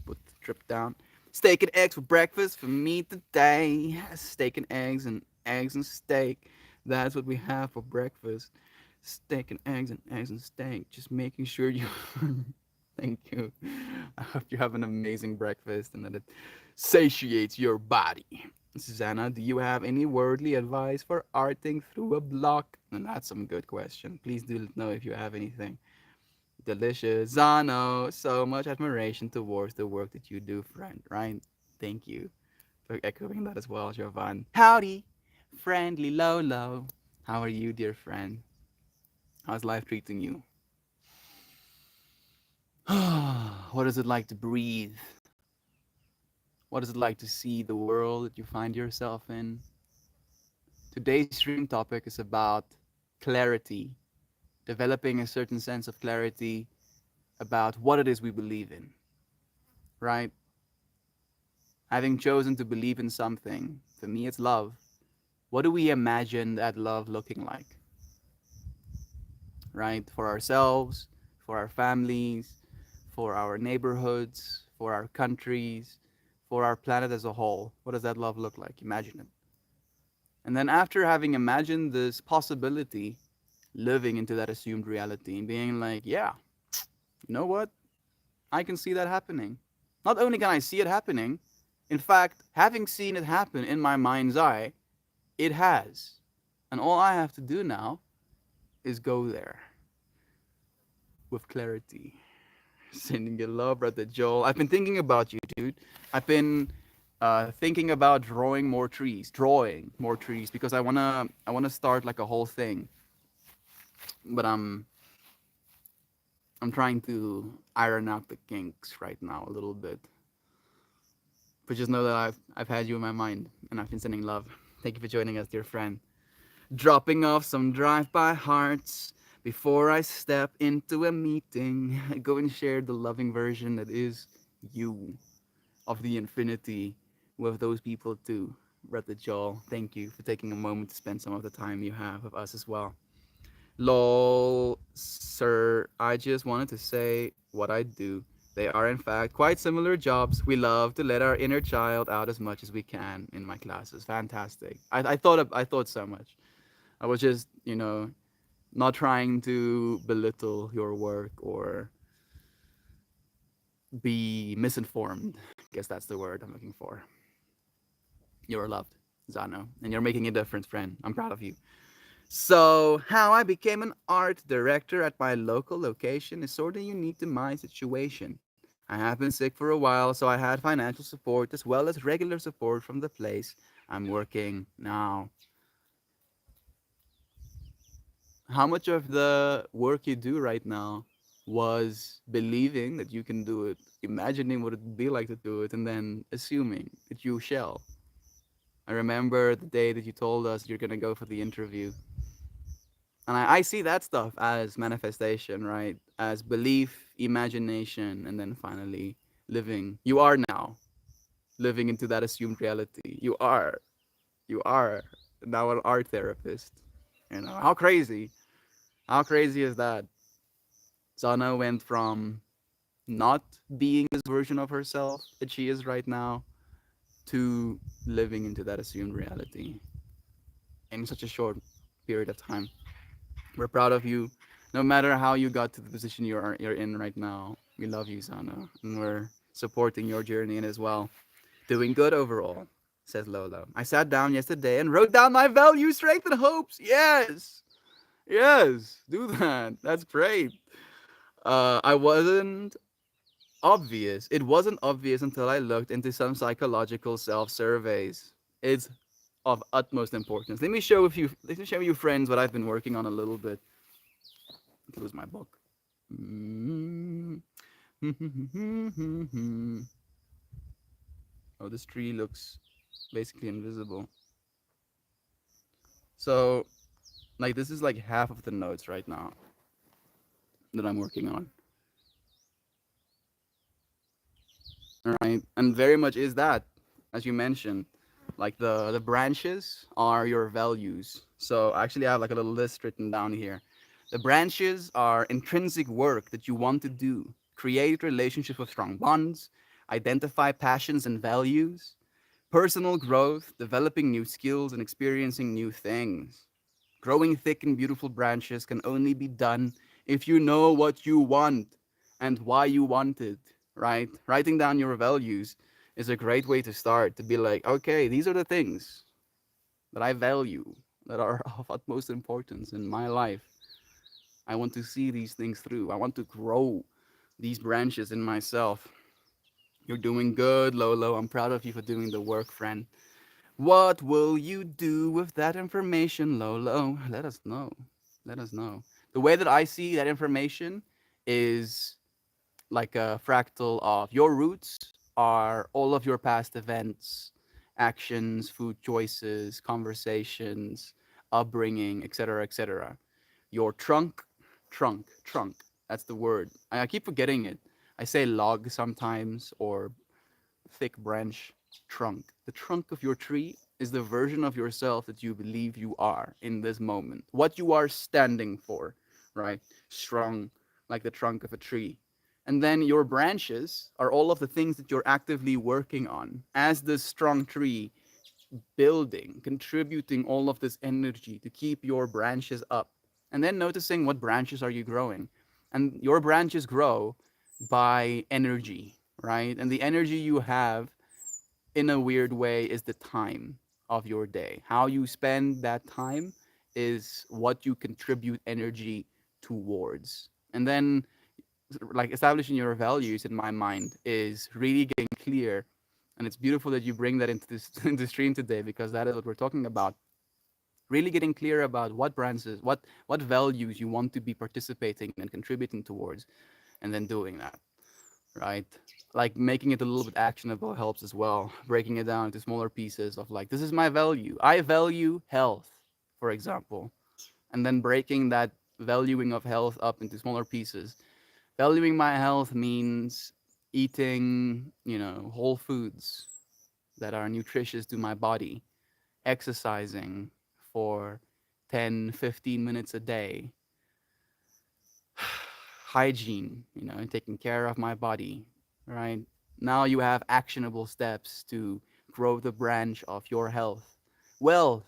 put the trip down. Steak and eggs for breakfast for me today. Steak and eggs and steak. That's what we have for breakfast. Steak and eggs and steak. Just making sure you. Thank you. I hope you have an amazing breakfast and that it satiates your body. Susanna, do you have any worldly advice for arting through a block? And that's some good question. Please do let know if you have anything. Delicious. Zano, so much admiration towards the work that you do, friend, right? Thank you for echoing that as well, Jovan. Howdy, friendly Lolo. How are you, dear friend? How's life treating you? What is it like to breathe? What is it like to see the world that you find yourself in? Today's stream topic is about clarity, developing a certain sense of clarity about what it is we believe in, right? Having chosen to believe in something, for me it's love. What do we imagine that love looking like, right? For ourselves, for our families, for our neighborhoods, for our countries, for our planet as a whole. What does that love look like? Imagine it. And then after having imagined this possibility, living into that assumed reality and being like, yeah, you know what? I can see that happening. Not only can I see it happening, in fact, having seen it happen in my mind's eye, it has. And all I have to do now is go there with clarity. Sending you love, brother Joel. I've been thinking about you, dude. I've been thinking about drawing more trees because I wanna start like a whole thing, but I'm trying to iron out the kinks right now a little bit. But just know that I've had you in my mind and I've been sending love. Thank you for joining us, dear friend. Dropping off some drive-by hearts before I step into a meeting. Go and share the loving version that is you of the infinity with those people too. Brother Joel, thank you for taking a moment to spend some of the time you have with us as well. Lol, sir, I just wanted to say what I do. They are, in fact, quite similar jobs. We love to let our inner child out as much as we can in my classes. Fantastic. I thought so much. I was just, not trying to belittle your work or be misinformed. I guess that's the word I'm looking for. You're loved, Zano, and you're making a difference, friend. I'm proud of you. So, how I became an art director at my local location is sort of unique to my situation. I have been sick for a while, so I had financial support as well as regular support from the place I'm working now. How much of the work you do right now was believing that you can do it, imagining what it would be like to do it, and then assuming that you shall? I remember the day that you told us you're gonna go for the interview. And I see that stuff as manifestation, right? As belief, imagination, and then finally living. You are now living into that assumed reality. You are now an art therapist. How crazy? How crazy is that? Sana went from not being this version of herself that she is right now to living into that assumed reality in such a short period of time. We're proud of you. No matter how you got to the position you're in right now, we love you, Sana, and we're supporting your journey in as well. Doing good overall, says Lolo. I sat down yesterday and wrote down my values, strength, and hopes. Yes. Yes. Do that. That's great. I wasn't obvious. It wasn't obvious until I looked into some psychological self surveys. It's of utmost importance. Let me show you friends what I've been working on a little bit. Close my book. Mm. Oh, this tree looks basically invisible. So, like, this is like half of the notes right now that I'm working on. All right, and very much is that, as you mentioned, like the branches are your values. So actually, I have like a little list written down here. The branches are intrinsic work that you want to do. Create relationships with strong bonds, identify passions and values, personal growth, developing new skills and experiencing new things. Growing thick and beautiful branches can only be done if you know what you want and why you want it, right? Writing down your values is a great way to start to be like, okay, these are the things that I value, that are of utmost importance in my life. I want to see these things through. I want to grow these branches in myself. You're doing good, Lolo. I'm proud of you for doing the work, friend. What will you do with that information, Lolo? Let us know. Let us know. The way that I see that information is like a fractal of your roots are all of your past events, actions, food choices, conversations, upbringing, etc., etc. Your trunk. That's the word. I keep forgetting it. I say log sometimes or thick branch trunk. The trunk of your tree is the version of yourself that you believe you are in this moment. What you are standing for, right? Strong, like the trunk of a tree. And then your branches are all of the things that you're actively working on as this strong tree, building, contributing all of this energy to keep your branches up. And then noticing what branches are you growing. And your branches grow by energy, right? And the energy you have in a weird way is the time of your day. How you spend that time is what you contribute energy towards. And then like establishing your values in my mind is really getting clear, and it's beautiful that you bring that into this into stream today because that is what we're talking about. Really getting clear about what brands is what values you want to be participating and contributing towards, and then doing that, right? Like making it a little bit actionable helps as well. Breaking it down into smaller pieces of like, this is my value. I value health, for example, and then breaking that valuing of health up into smaller pieces. Valuing my health means eating, whole foods that are nutritious to my body, exercising for 10, 15 minutes a day, hygiene, taking care of my body, right? Now you have actionable steps to grow the branch of your health. Wealth.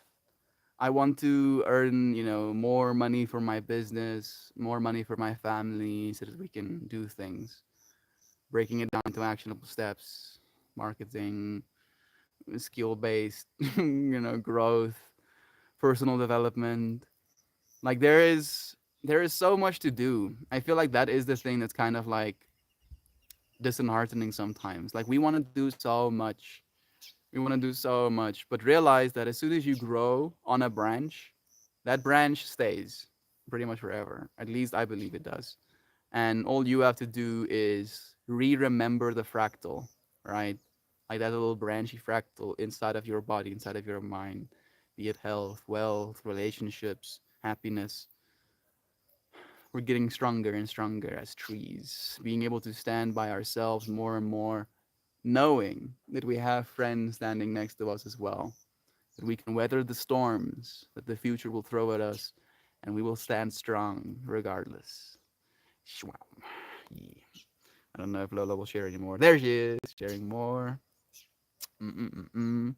I want to earn, more money for my business, more money for my family so that we can do things. Breaking it down to actionable steps, marketing, skill based, growth, personal development. Like there is so much to do. I feel like that is the thing that's kind of like disheartening sometimes. Like we want to do so much. We want to do so much, but realize that as soon as you grow on a branch, that branch stays pretty much forever. At least I believe it does. And all you have to do is remember the fractal, right? Like that little branchy fractal inside of your body, inside of your mind, be it health, wealth, relationships, happiness. We're getting stronger and stronger as trees, being able to stand by ourselves more and more, knowing that we have friends standing next to us as well, that we can weather the storms that the future will throw at us, and we will stand strong regardless. Shwam. Yeah. I don't know if Lola will share anymore. There she is, sharing more. Mm-mm-mm-mm.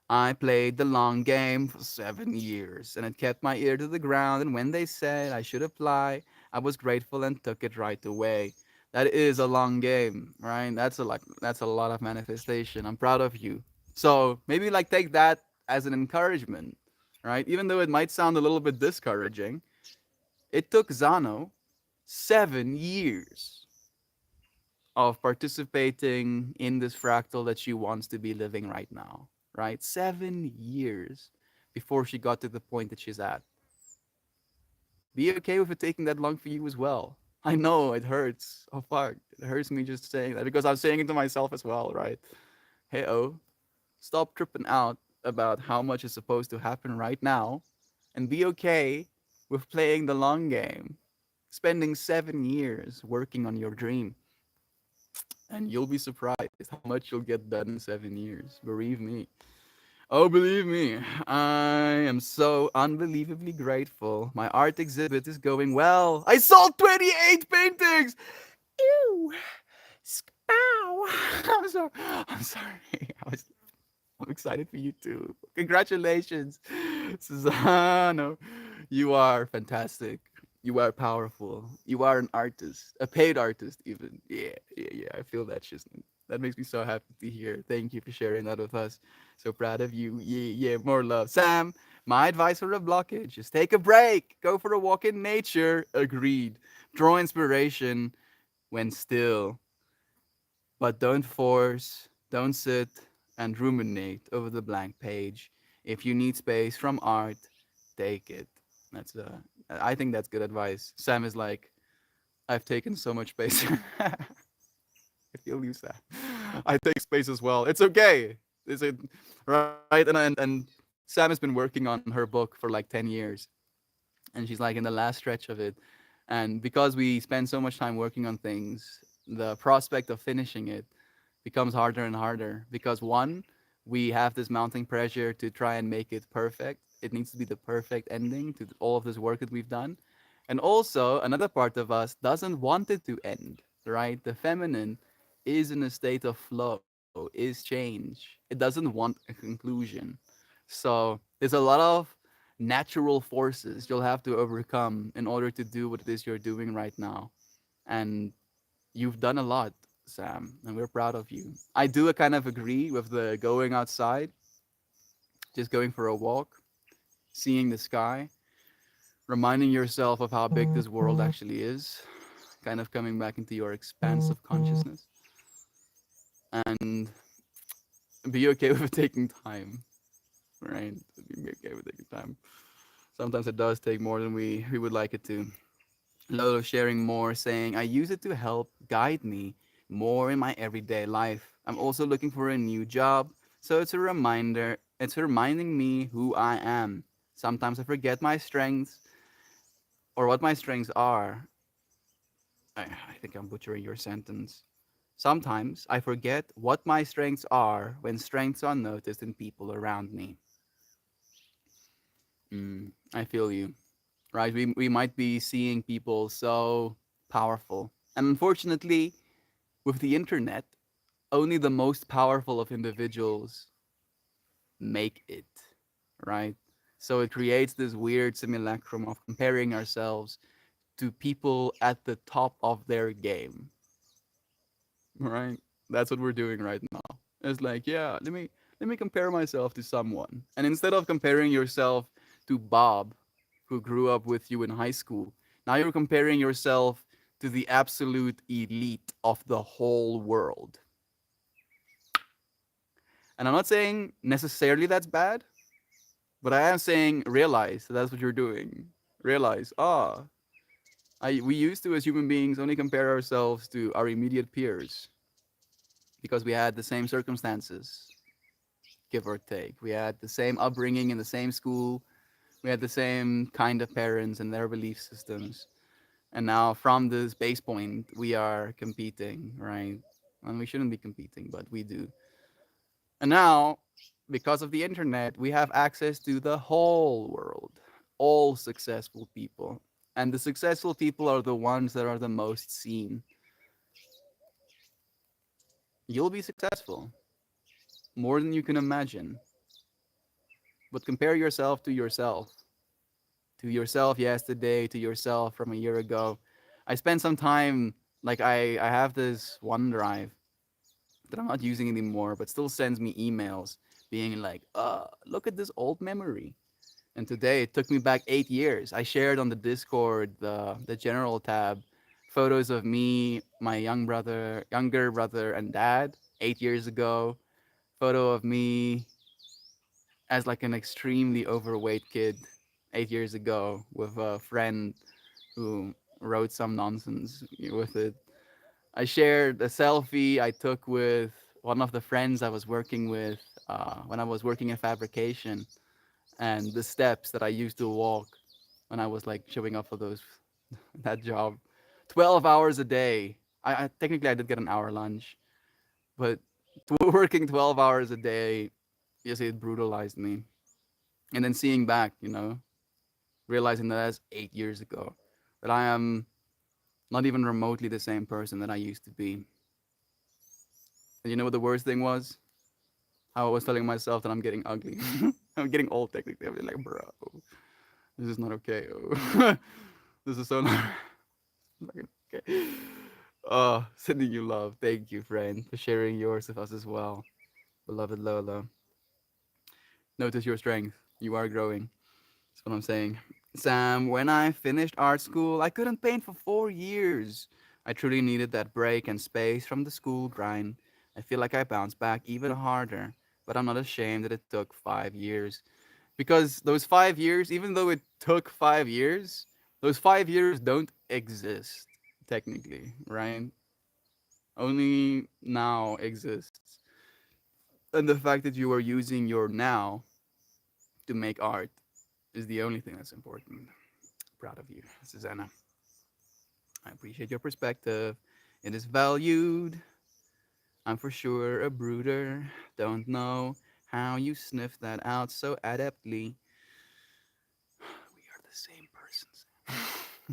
I played the long game for 7 years, and it kept my ear to the ground. And when they said I should apply, I was grateful and took it right away. That is a long game, right? That's a lot of manifestation. I'm proud of you. So maybe like take that as an encouragement, right? Even though it might sound a little bit discouraging, it took Zano 7 years of participating in this fractal that she wants to be living right now, right? 7 years before she got to the point that she's at. Be okay with it taking that long for you as well. I know it hurts. Oh fuck, it hurts me just saying that because I'm saying it to myself as well, right? Hey oh, stop tripping out about how much is supposed to happen right now, and be okay with playing the long game. Spending 7 years working on your dream, and you'll be surprised how much you'll get done in 7 years. Believe me. Oh, believe me, I am so unbelievably grateful. My art exhibit is going well. I sold 28 paintings! Ew! Ow! I'm sorry. I'm excited for you too. Congratulations, Susano. You are fantastic. You are powerful. You are an artist, a paid artist, even. Yeah. I feel that, Shisman. That makes me so happy to hear. Thank you for sharing that with us. So proud of you. Yeah. More love. Sam, my advice for a blockage is take a break. Go for a walk in nature. Agreed. Draw inspiration when still, but don't force, don't sit and ruminate over the blank page. If you need space from art, take it. I think that's good advice. Sam is like, I've taken so much space. I feel you, Sam. I take space as well. It's okay. Is it right? And Sam has been working on her book for like 10 years, and she's like in the last stretch of it. And because we spend so much time working on things, the prospect of finishing it becomes harder and harder because one, we have this mounting pressure to try and make it perfect. It needs to be the perfect ending to all of this work that we've done. And also, another part of us doesn't want it to end, right? The feminine is in a state of flow, is change. It doesn't want a conclusion. So there's a lot of natural forces you'll have to overcome in order to do what it is you're doing right now. And you've done a lot, Sam, and we're proud of you. I do kind of agree with the going outside, just going for a walk, seeing the sky, reminding yourself of how big this world actually is, kind of coming back into your expansive consciousness, and be okay with it taking time, right? Be okay with taking time. Sometimes it does take more than we would like it to. Lolo sharing more, saying, I use it to help guide me more in my everyday life. I'm also looking for a new job, so it's a reminder, it's reminding me who I am. Sometimes I forget my strengths or what my strengths are. I think I'm butchering your sentence. Sometimes I forget what my strengths are when strengths are noticed in people around me. I feel you, right? We might be seeing people so powerful. And unfortunately, with the internet, only the most powerful of individuals make it, right? So it creates this weird simulacrum of comparing ourselves to people at the top of their game, right? That's what we're doing right now. It's like, yeah, let me compare myself to someone. And instead of comparing yourself to Bob, who grew up with you in high school, now you're comparing yourself to the absolute elite of the whole world. And I'm not saying necessarily that's bad, but I am saying realize that that's what you're doing. Realize, we used to as human beings only compare ourselves to our immediate peers because we had the same circumstances, give or take. We had the same upbringing in the same school. We had the same kind of parents and their belief systems. And now from this base point, we are competing, right? And we shouldn't be competing, but we do. And now, because of the internet, we have access to the whole world, all successful people. And the successful people are the ones that are the most seen. You'll be successful more than you can imagine. But compare yourself to yourself yesterday, to yourself from a year ago. I spent some time Like I have this OneDrive that I'm not using anymore, but still sends me emails being like, look at this old memory. And today it took me back 8 years. I shared on the Discord, the general tab, photos of me, my younger brother, and dad 8 years ago. Photo of me as like an extremely overweight kid 8 years ago with a friend who wrote some nonsense with it. I shared a selfie I took with one of the friends I was working with when I was working in fabrication, and the steps that I used to walk when I was like showing up for those that job. 12 hours a day. I technically I did get an hour lunch, but working 12 hours a day, yes, it brutalized me. And then seeing back, realizing that that's 8 years ago, that I am not even remotely the same person that I used to be. And you know what the worst thing was? How I was telling myself that I'm getting ugly. I'm getting old technically. I'm like, bro, this is not okay. This is so not okay. Oh, sending you love. Thank you, friend, for sharing yours with us as well. Beloved Lola. Notice your strength. You are growing. That's what I'm saying. Sam, when I finished art school, I couldn't paint for 4 years. I truly needed that break and space from the school grind. I feel like I bounced back even harder, but I'm not ashamed that it took 5 years. Because those 5 years, even though it took 5 years, those 5 years don't exist, technically, right? Only now exists. And the fact that you are using your now to make art is the only thing that's important. Proud of you, Susanna. I appreciate your perspective. It is valued. I'm for sure a brooder. Don't know how you sniff that out so adeptly. We are the same persons.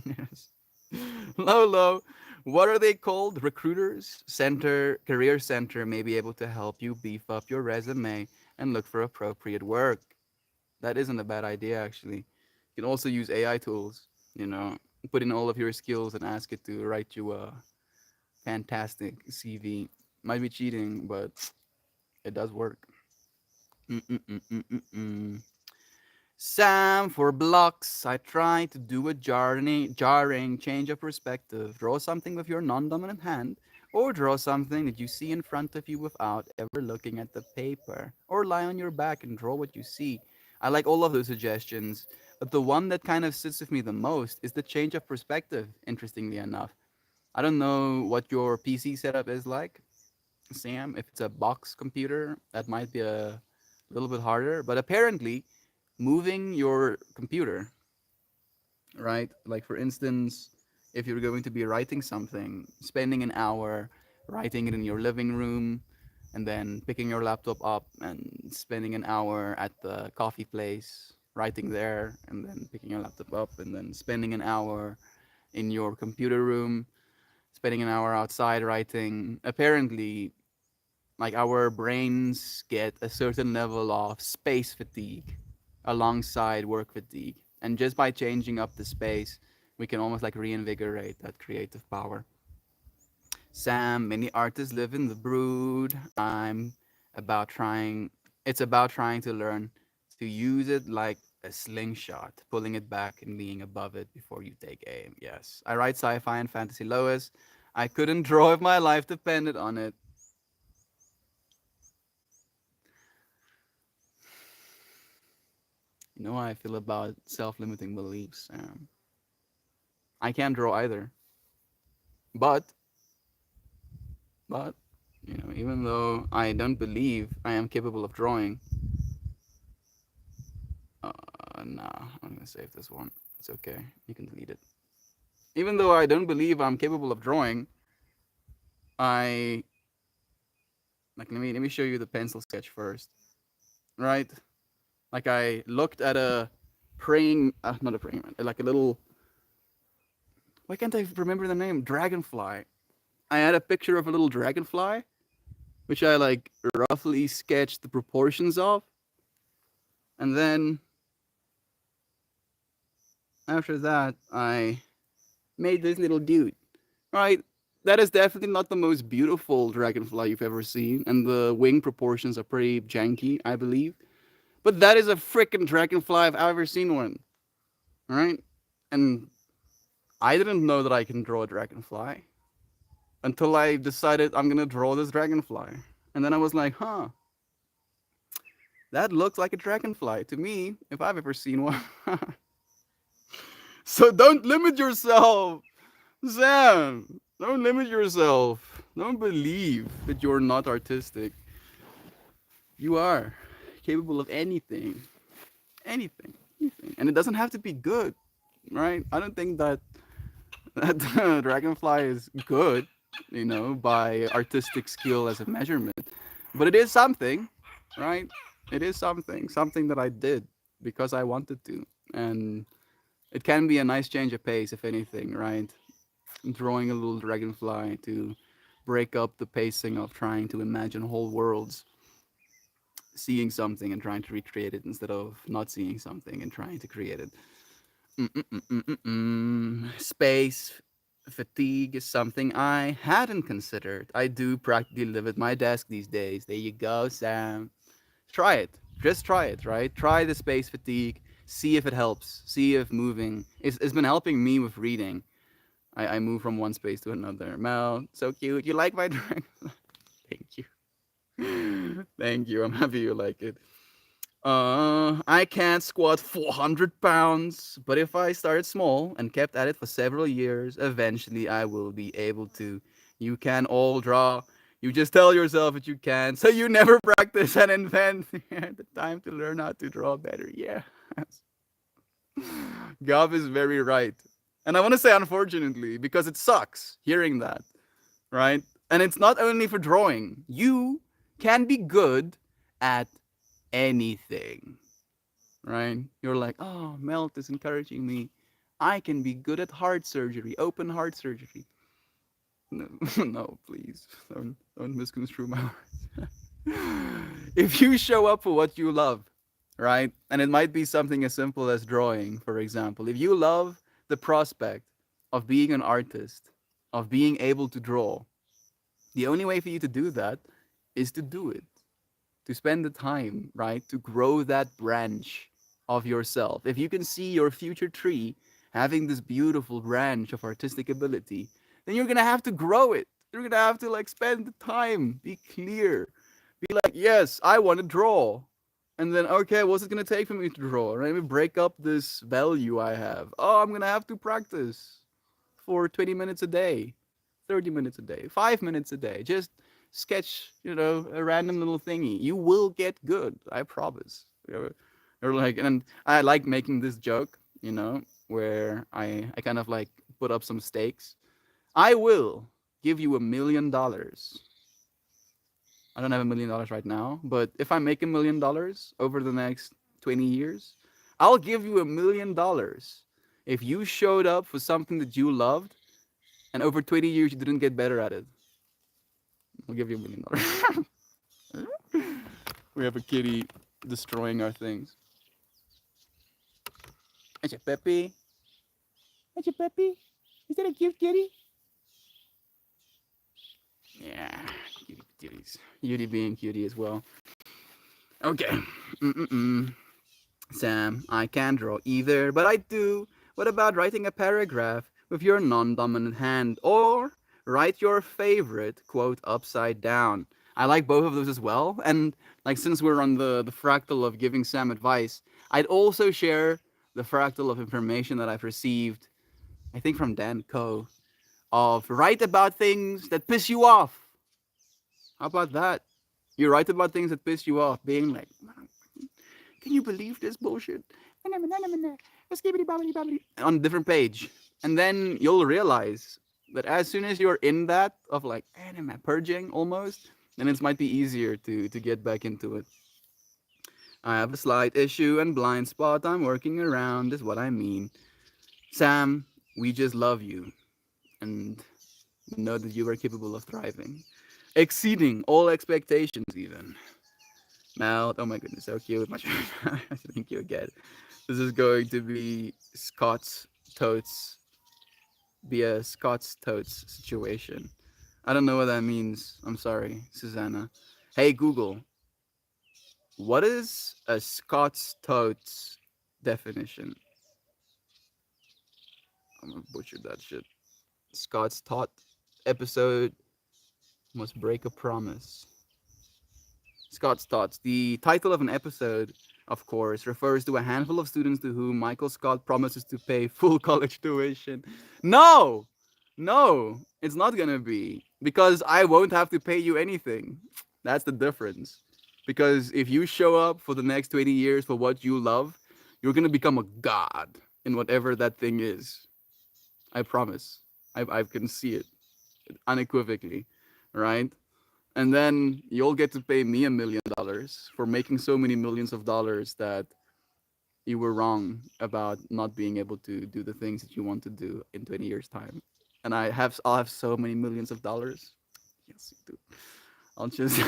Yes. Lolo, what are they called? Recruiters? Center, career center may be able to help you beef up your resume and look for appropriate work. That isn't a bad idea, actually. You can also use AI tools, you know, put in all of your skills and ask it to write you a fantastic CV. Might be cheating, but it does work. Mm-mm-mm-mm-mm. Sam, for blocks, I try to do a jarring change of perspective. Draw something with your non dominant hand, or draw something that you see in front of you without ever looking at the paper. Or lie on your back and draw what you see. I like all of those suggestions, but the one that kind of sits with me the most is the change of perspective, interestingly enough. I don't know what your PC setup is like, Sam. If it's a box computer, that might be a little bit harder, but apparently, moving your computer, right? Like for instance, if you're going to be writing something, spending an hour writing it in your living room, and then picking your laptop up and spending an hour at the coffee place, writing there, and then picking your laptop up, and then spending an hour in your computer room, spending an hour outside writing. Apparently, like our brains get a certain level of space fatigue alongside work fatigue, and just by changing up the space we can almost like reinvigorate that creative power. Sam, many artists live in the brood. About trying It's about trying to learn to use it like a slingshot, pulling it back and being above it before you take aim. Yes, I write sci-fi and fantasy. Lois, I couldn't draw if my life depended on it. You know how I feel about self-limiting beliefs. I can't draw either, but but even though I don't believe I am capable of drawing, nah, I'm gonna save this one. It's okay. You can delete it. Even though I don't believe I'm capable of drawing, I like let me show you the pencil sketch first, right? Like I looked at a praying, not a praying, like a little. Why can't I remember the name? Dragonfly. I had a picture of a little dragonfly, which I like roughly sketched the proportions of, and then after that I made this little dude. Right? that is definitely not the most beautiful dragonfly you've ever seen, and the wing proportions are pretty janky, I believe. But that is a freaking dragonfly if I've ever seen one, right? And I didn't know that I can draw a dragonfly until I decided I'm gonna draw this dragonfly, and then I was like, huh, that looks like a dragonfly to me if I've ever seen one. So don't limit yourself, Sam. Don't limit yourself. Don't believe that you're not artistic. You are capable of anything, anything, anything, and it doesn't have to be good, right? I don't think that that Dragonfly is good, by artistic skill as a measurement, but it is something, right? It is something that I did because I wanted to, and it can be a nice change of pace, if anything, right? Drawing a little dragonfly to break up the pacing of trying to imagine whole worlds, seeing something and trying to recreate it instead of not seeing something and trying to create it. Space fatigue is something I hadn't considered. I do practically live at my desk these days. There you go, Sam. Try it. Just try it, right? Try the space fatigue. See if it helps. See if moving. It's been helping me with reading. I move from one space to another. Mel, so cute. You like my drag? Thank you. Thank you. I'm happy you like it. I can't squat 400 pounds, but if I started small and kept at it for several years, eventually I will be able to. You can all draw. You just tell yourself that you can, so you never practice and invent the time to learn how to draw better. Yeah. Gav is very right. And I want to say unfortunately, because it sucks hearing that, right? And it's not only for drawing. You can be good at anything, right? You're like, oh, Melt is encouraging me. I can be good at heart surgery, open heart surgery. No, no, please don't misconstrue my words. If you show up for what you love, right? And it might be something as simple as drawing, for example. If you love the prospect of being an artist, of being able to draw, the only way for you to do that is to do it, to spend the time, right? To grow that branch of yourself. If you can see your future tree having this beautiful branch of artistic ability, then you're gonna have to grow it. You're gonna have to like spend the time, be clear, be like, yes, I want to draw. And then, okay, what's it gonna take for me to draw? Right? Let me break up this value I have. Oh, I'm gonna have to practice for 20 minutes a day, 30 minutes a day, 5 minutes a day. Just sketch, a random little thingy. You will get good, I promise. Or like, and I like making this joke, where I kind of like put up some stakes. I will give you $1 million. I don't have $1 million right now, but if I make $1 million over the next 20 years, I'll give you $1 million if you showed up for something that you loved and over 20 years you didn't get better at it. I'll give you $1 million. We have a kitty destroying our things. That's a Peppy. That's a Peppy. Is that a cute kitty? Yeah, cutie kitties. Cutie being cutie as well. Okay. Mm-mm-mm. Sam, I can't draw either, but I do. What about writing a paragraph with your non-dominant hand? Or write your favorite quote upside down. I like both of those as well. And like since we're on the fractal of giving Sam advice, I'd also share the fractal of information that I've received, I think from Dan Coe, of write about things that piss you off. How about that? You write about things that piss you off, being like, can you believe this bullshit? On a different page. And then you'll realize that as soon as you're in that of like anime purging almost, then it might be easier to get back into it. I have a slight issue and blind spot I'm working around, is what I mean. Sam, we just love you and know that you are capable of thriving, exceeding all expectations, even. Mouth, oh my goodness, so cute. Much thank you again. This is going to be Scott's Totes be a Scott's totes situation. I don't know what that means. I'm sorry, Susanna. Hey Google, what is a Scott's totes definition? I'm gonna butcher that shit. Scott's tot episode must break a promise. Scott's Thoughts. The title of an episode, of course, refers to a handful of students to whom Michael Scott promises to pay full college tuition. No! No, it's not gonna be. Because I won't have to pay you anything. That's the difference. Because if you show up for the next 20 years for what you love, you're gonna become a god in whatever that thing is. I promise. I can see it unequivocally, right? And then you'll get to pay me $1 million for making so many millions of dollars that you were wrong about not being able to do the things that you want to do in 20 years time. And I'll have so many millions of dollars. Yes, dude. I'll just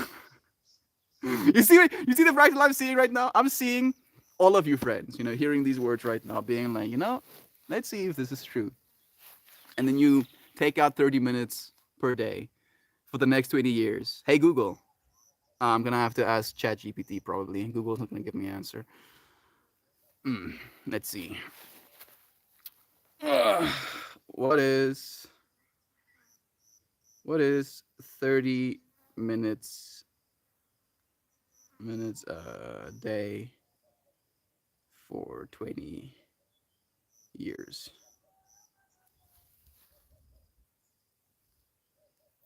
you see the fractal I'm seeing right now? I'm seeing all of you friends, hearing these words right now, being like, let's see if this is true. And then you take out 30 minutes per day for the next 20 years. Hey Google, I'm gonna have to ask ChatGPT probably. Google's not gonna give me an answer. Let's see. What is what is 30 minutes a day for 20 years?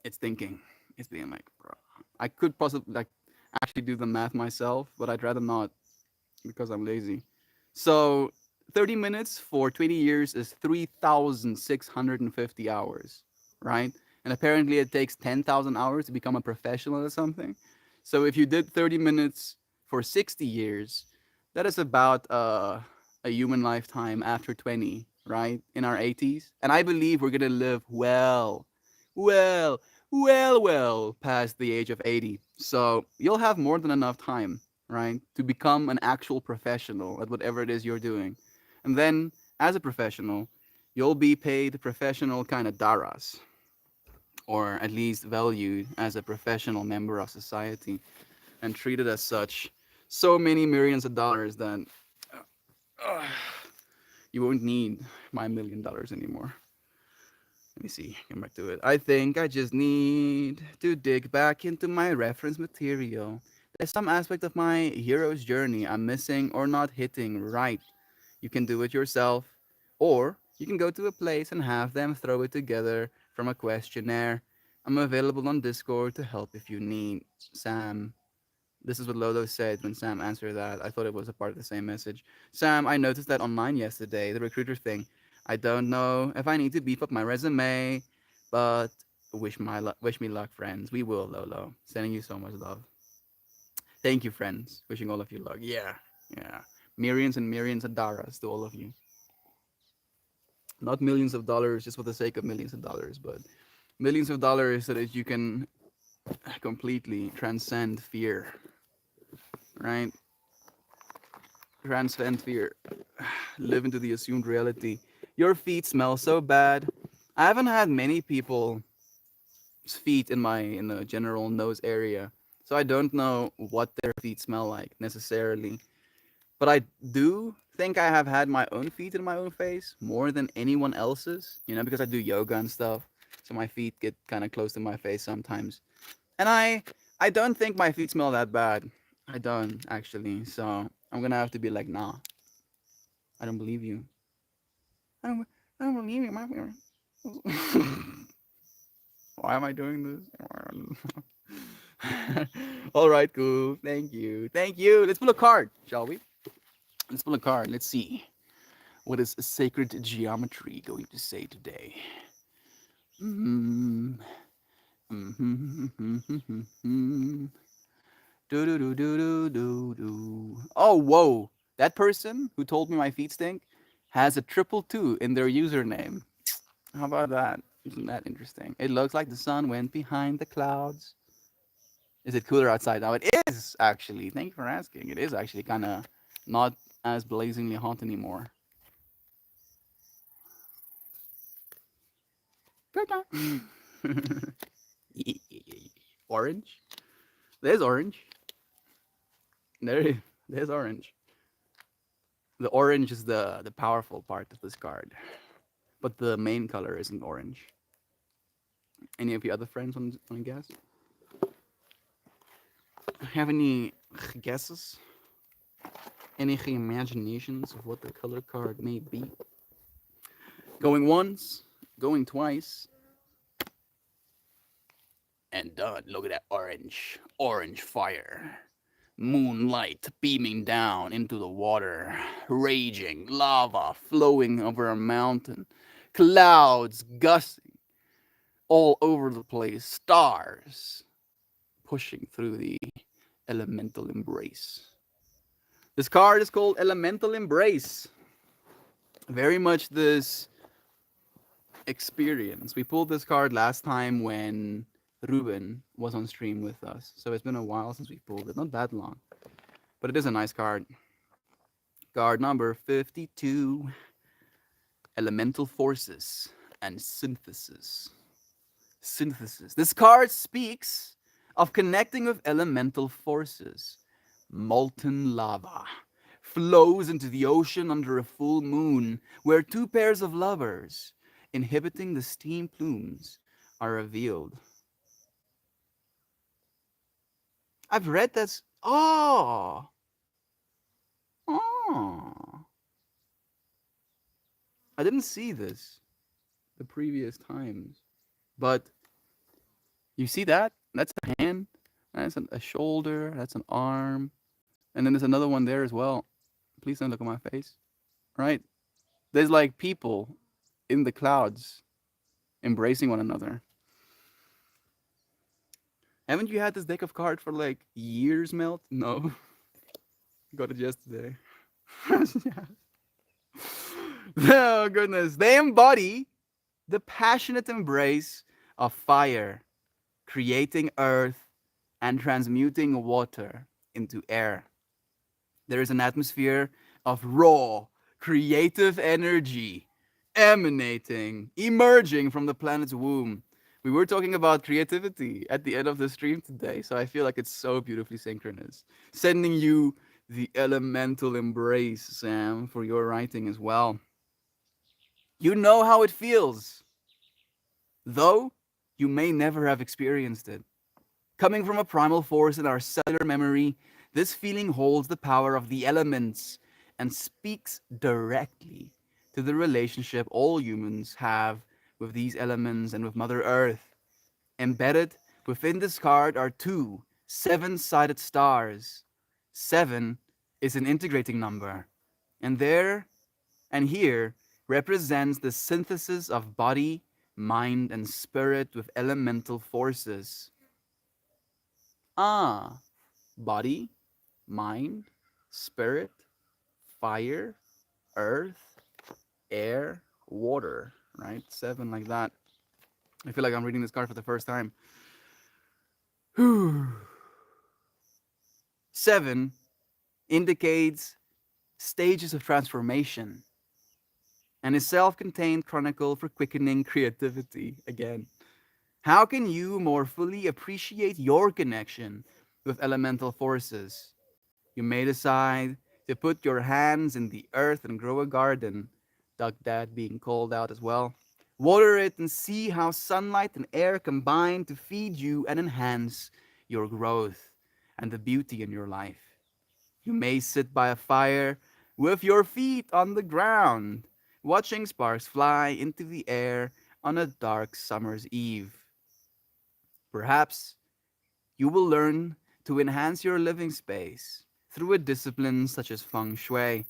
It's thinking. It's being like, bro, I could possibly like actually do the math myself, but I'd rather not because I'm lazy. So 30 minutes for 20 years is 3,650 hours, right? And apparently it takes 10,000 hours to become a professional or something. So if you did 30 minutes for 60 years, that is about a human lifetime after 20, right? In our 80s. And I believe we're going to live well, well past the age of 80. So you'll have more than enough time, right, to become an actual professional at whatever it is you're doing. And then, as a professional, you'll be paid professional kind of daras, or at least valued as a professional member of society and treated as such. So many millions of dollars that uh, you won't need my $1 million anymore. Let me see, get back to it. I think I just need to dig back into my reference material. There's some aspect of my hero's journey I'm missing or not hitting right. You can do it yourself, or you can go to a place and have them throw it together from a questionnaire. I'm available on Discord to help if you need. Sam. This is what Lolo said when Sam answered that. I thought it was a part of the same message. Sam, I noticed that online yesterday, the recruiter thing. I don't know if I need to beef up my resume, but wish me luck, friends. We will, Lolo. Sending you so much love. Thank you, friends. Wishing all of you luck. Yeah, yeah. Millions and millions of dollars to all of you. Not millions of dollars just for the sake of millions of dollars, but millions of dollars so that you can completely transcend fear, right? Transcend fear. Live into the assumed reality. Your feet smell so bad. I haven't had many people's feet in the general nose area, so I don't know what their feet smell like necessarily. But I do think I have had my own feet in my own face more than anyone else's, because I do yoga and stuff. So my feet get kind of close to my face sometimes. And I don't think my feet smell that bad. I don't actually. So I'm gonna have to be like, nah, I don't believe you. I don't I don't believe you. Why am I doing this? All right, cool. Thank you. Thank you. Let's pull a card, shall we? Let's pull a card. Let's see. What is sacred geometry going to say today? Mm-hmm. Mm-hmm. Do do do do do do do. Oh, whoa! That person who told me my feet stink has a triple two in their username. How about that? Isn't that interesting? It looks like the sun went behind the clouds. Is it cooler outside now? It is actually. Thank you for asking. It is actually kind of not as blazingly hot anymore. Orange. There's orange. There, there's orange. The orange is the powerful part of this card, but the main color isn't orange. Any of your other friends want to guess? Have any guesses? Any imaginations of what the color card may be? Going once, going twice, and done. Look at that orange, orange fire. Moonlight beaming down into the water, raging lava flowing over a mountain, clouds gusting all over the place, stars pushing through the elemental embrace. This card is called Elemental Embrace. Very much this experience. We pulled this card last time when Ruben was on stream with us. So it's been a while since we pulled it. Not that long. But it is a nice card. Card number 52. Elemental Forces and Synthesis. Synthesis. This card speaks of connecting with elemental forces. Molten lava flows into the ocean under a full moon, where two pairs of lovers, inhibiting the steam plumes, are revealed. I've read this. Oh! Oh! I didn't see this the previous times. But you see that? That's a hand. That's a shoulder. That's an arm. And then there's another one there as well. Please don't look at my face. Right? There's like people in the clouds embracing one another. Haven't you had this deck of cards for like years, Melt? No. Got it yesterday. Oh, goodness. They embody the passionate embrace of fire, creating earth and transmuting water into air. There is an atmosphere of raw, creative energy emanating, emerging from the planet's womb. We were talking about creativity at the end of the stream today, so I feel like it's so beautifully synchronous. Sending you the elemental embrace, Sam, for your writing as well. You know how it feels, though you may never have experienced it. Coming from a primal force in our cellular memory, this feeling holds the power of the elements and speaks directly to the relationship all humans have with these elements and with Mother Earth. Embedded within this card are two seven-sided stars. 7 is an integrating number, and there and here represents the synthesis of body, mind, and spirit with elemental forces. Body, mind, spirit, fire, earth, air, water, right? 7 like that. I feel like I'm reading this card for the first time. 7 indicates stages of transformation and a self-contained chronicle for quickening creativity. Again, how can you more fully appreciate your connection with elemental forces? You may decide to put your hands in the earth and grow a garden, Duck Dad being called out as well. Water it and see how sunlight and air combine to feed you and enhance your growth and the beauty in your life. You may sit by a fire with your feet on the ground, watching sparks fly into the air on a dark summer's eve. Perhaps you will learn to enhance your living space through a discipline such as feng shui.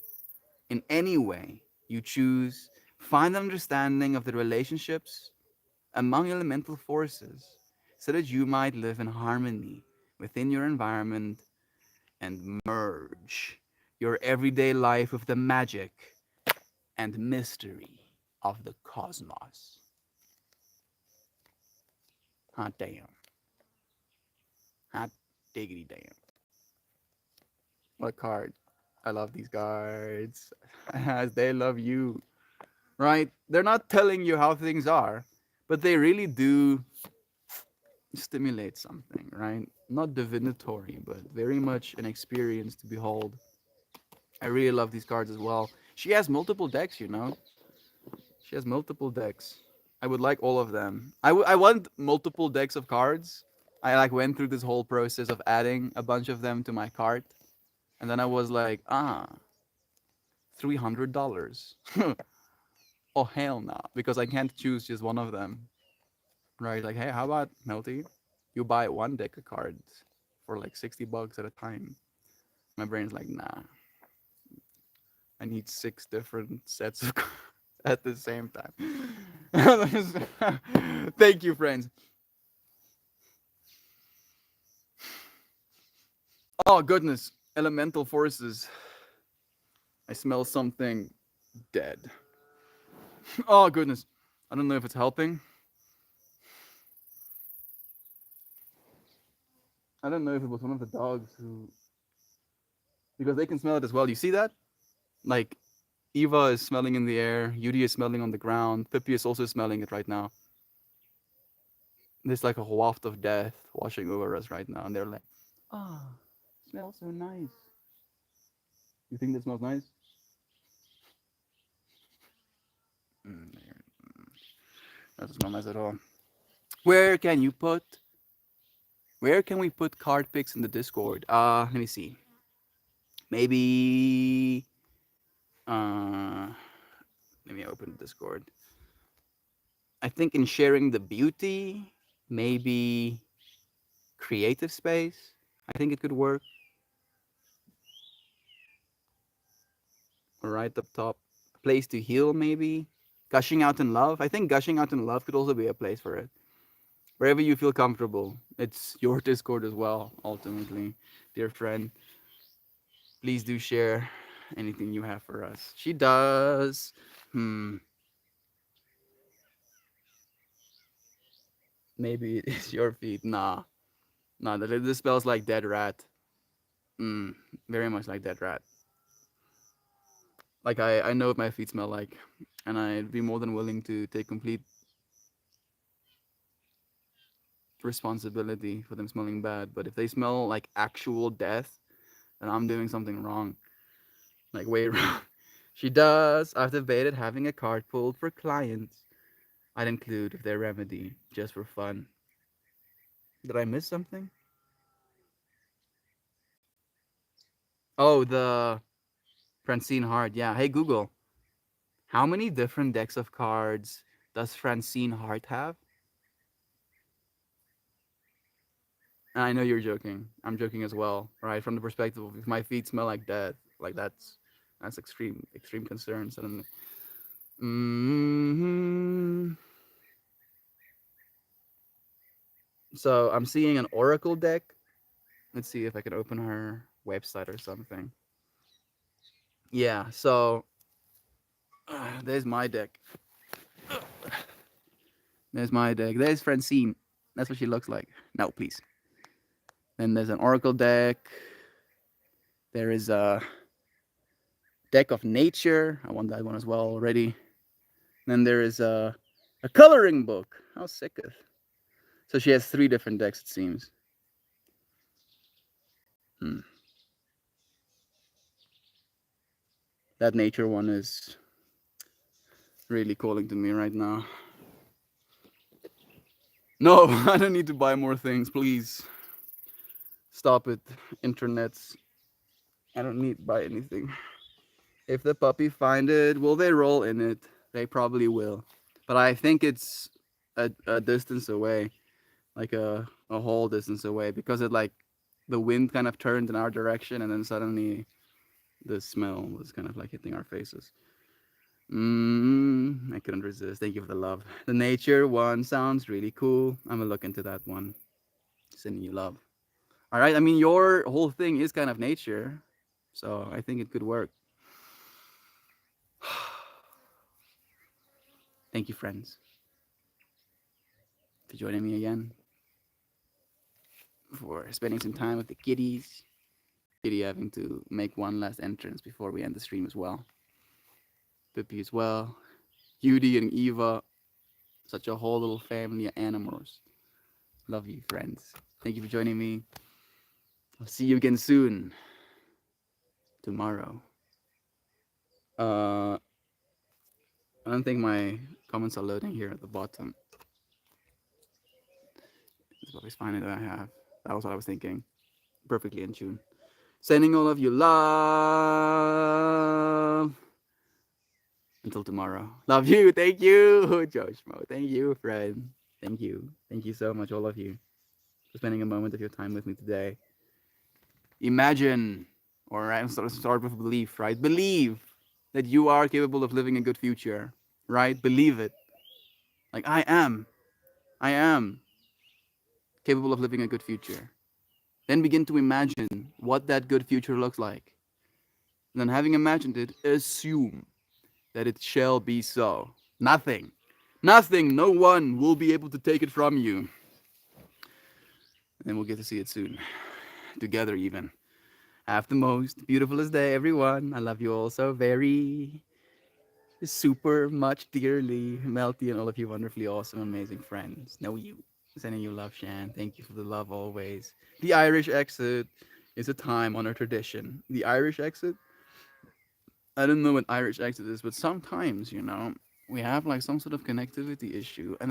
In any way you choose, find an understanding of the relationships among elemental forces so that you might live in harmony within your environment and merge your everyday life with the magic and mystery of the cosmos. Hot damn. Hot diggity damn. What card? I love these cards. As they love you. Right? They're not telling you how things are, but they really do stimulate something, right? Not divinatory, but very much an experience to behold. I really love these cards as well. She has multiple decks, you know. She has multiple decks. I would like all of them. I want multiple decks of cards. I like went through this whole process of adding a bunch of them to my cart, and then I was like, $300. Oh hell no, because I can't choose just one of them, right? Like, hey, how about Melty? You buy one deck of cards for like $60 at a time. My brain's like, nah, I need six different sets of cards at the same time. Thank you, friends. Oh goodness, elemental forces. I smell something dead. Oh goodness, I don't know if it's helping. I don't know if it was one of the dogs who, because they can smell it as well. You see that? Like, Eva is smelling in the air, Yuri is smelling on the ground, Pippi is also smelling it right now. There's like a waft of death washing over us right now, and they're like, ah, smells so nice. You think that smells nice? Mm, doesn't smell nice at all. Where can you put? Where can we put card picks in the Discord? Let me see. Maybe. Uh, Let me open Discord. I think in sharing the beauty, maybe creative space. I think it could work. Right up top, place to heal, maybe. Gushing out in love. I think gushing out in love could also be a place for it. Wherever you feel comfortable. It's your Discord as well, ultimately, dear friend. Please do share anything you have for us. She does. Maybe it is your feet. Nah. Nah, this smells like dead rat. Very much like dead rat. Like, I know what my feet smell like. And I'd be more than willing to take complete responsibility for them smelling bad. But if they smell like actual death, then I'm doing something wrong. Like, way wrong. She does. I've debated having a card pulled for clients. I'd include their remedy just for fun. Did I miss something? Oh, the Francine Hart. Yeah. Hey, Google. How many different decks of cards does Francine Hart have? And I know you're joking. I'm joking as well, right? From the perspective of if my feet smell like death, like that's extreme concern suddenly. hmm So I'm seeing an Oracle deck. Let's see if I can open her website or something. Yeah, so there's my deck. There's my deck. There's Francine. That's what she looks like. No, please. Then there's an Oracle deck. There is a deck of nature. I want that one as well already. Then there is a coloring book. How sicketh. So she has three different decks, it seems. That nature one is really calling to me right now. No, I don't need to buy more things, please. Stop it, internets. I don't need to buy anything. If the puppy find it, will they roll in it? They probably will. But I think it's a distance away, like a whole distance away, because it like the wind kind of turned in our direction, and then suddenly the smell was kind of like hitting our faces. I couldn't resist. Thank you for the love. The nature one sounds really cool. I'm gonna look into that one. Sending you love. All right. I mean, your whole thing is kind of nature, so I think it could work. Thank you, friends, for joining me again, for spending some time with the kitties. Kitty having to make one last entrance before we end the stream as well. Pippi as well. Yudi and Eva. such a whole little family of animals. Love you, friends. Thank you for joining me. I'll see you again soon. Tomorrow. I don't think my comments are loading here at the bottom. It's always fine that I have. That was what I was thinking. Perfectly in tune. Sending all of you love. Until tomorrow. Love you. Thank you, Josh Mo. Thank you, friend. Thank you. Thank you so much, all of you, for spending a moment of your time with me today. Imagine, or I'm start with belief, right? Believe that you are capable of living a good future, right? Believe it. Like I am capable of living a good future. Then begin to imagine what that good future looks like. And then, having imagined it, assume that it shall be so. Nothing, no one will be able to take it from you. And we'll get to see it soon. Together, even. Have the most beautifulest day, everyone. I love you all so very super much dearly. Melty and all of you wonderfully awesome, amazing friends. Know you. Sending you love, Shan. Thank you for the love always. The Irish exit is a time honored tradition. The Irish exit, I don't know what Irish exit is, but sometimes, we have like some sort of connectivity issue. And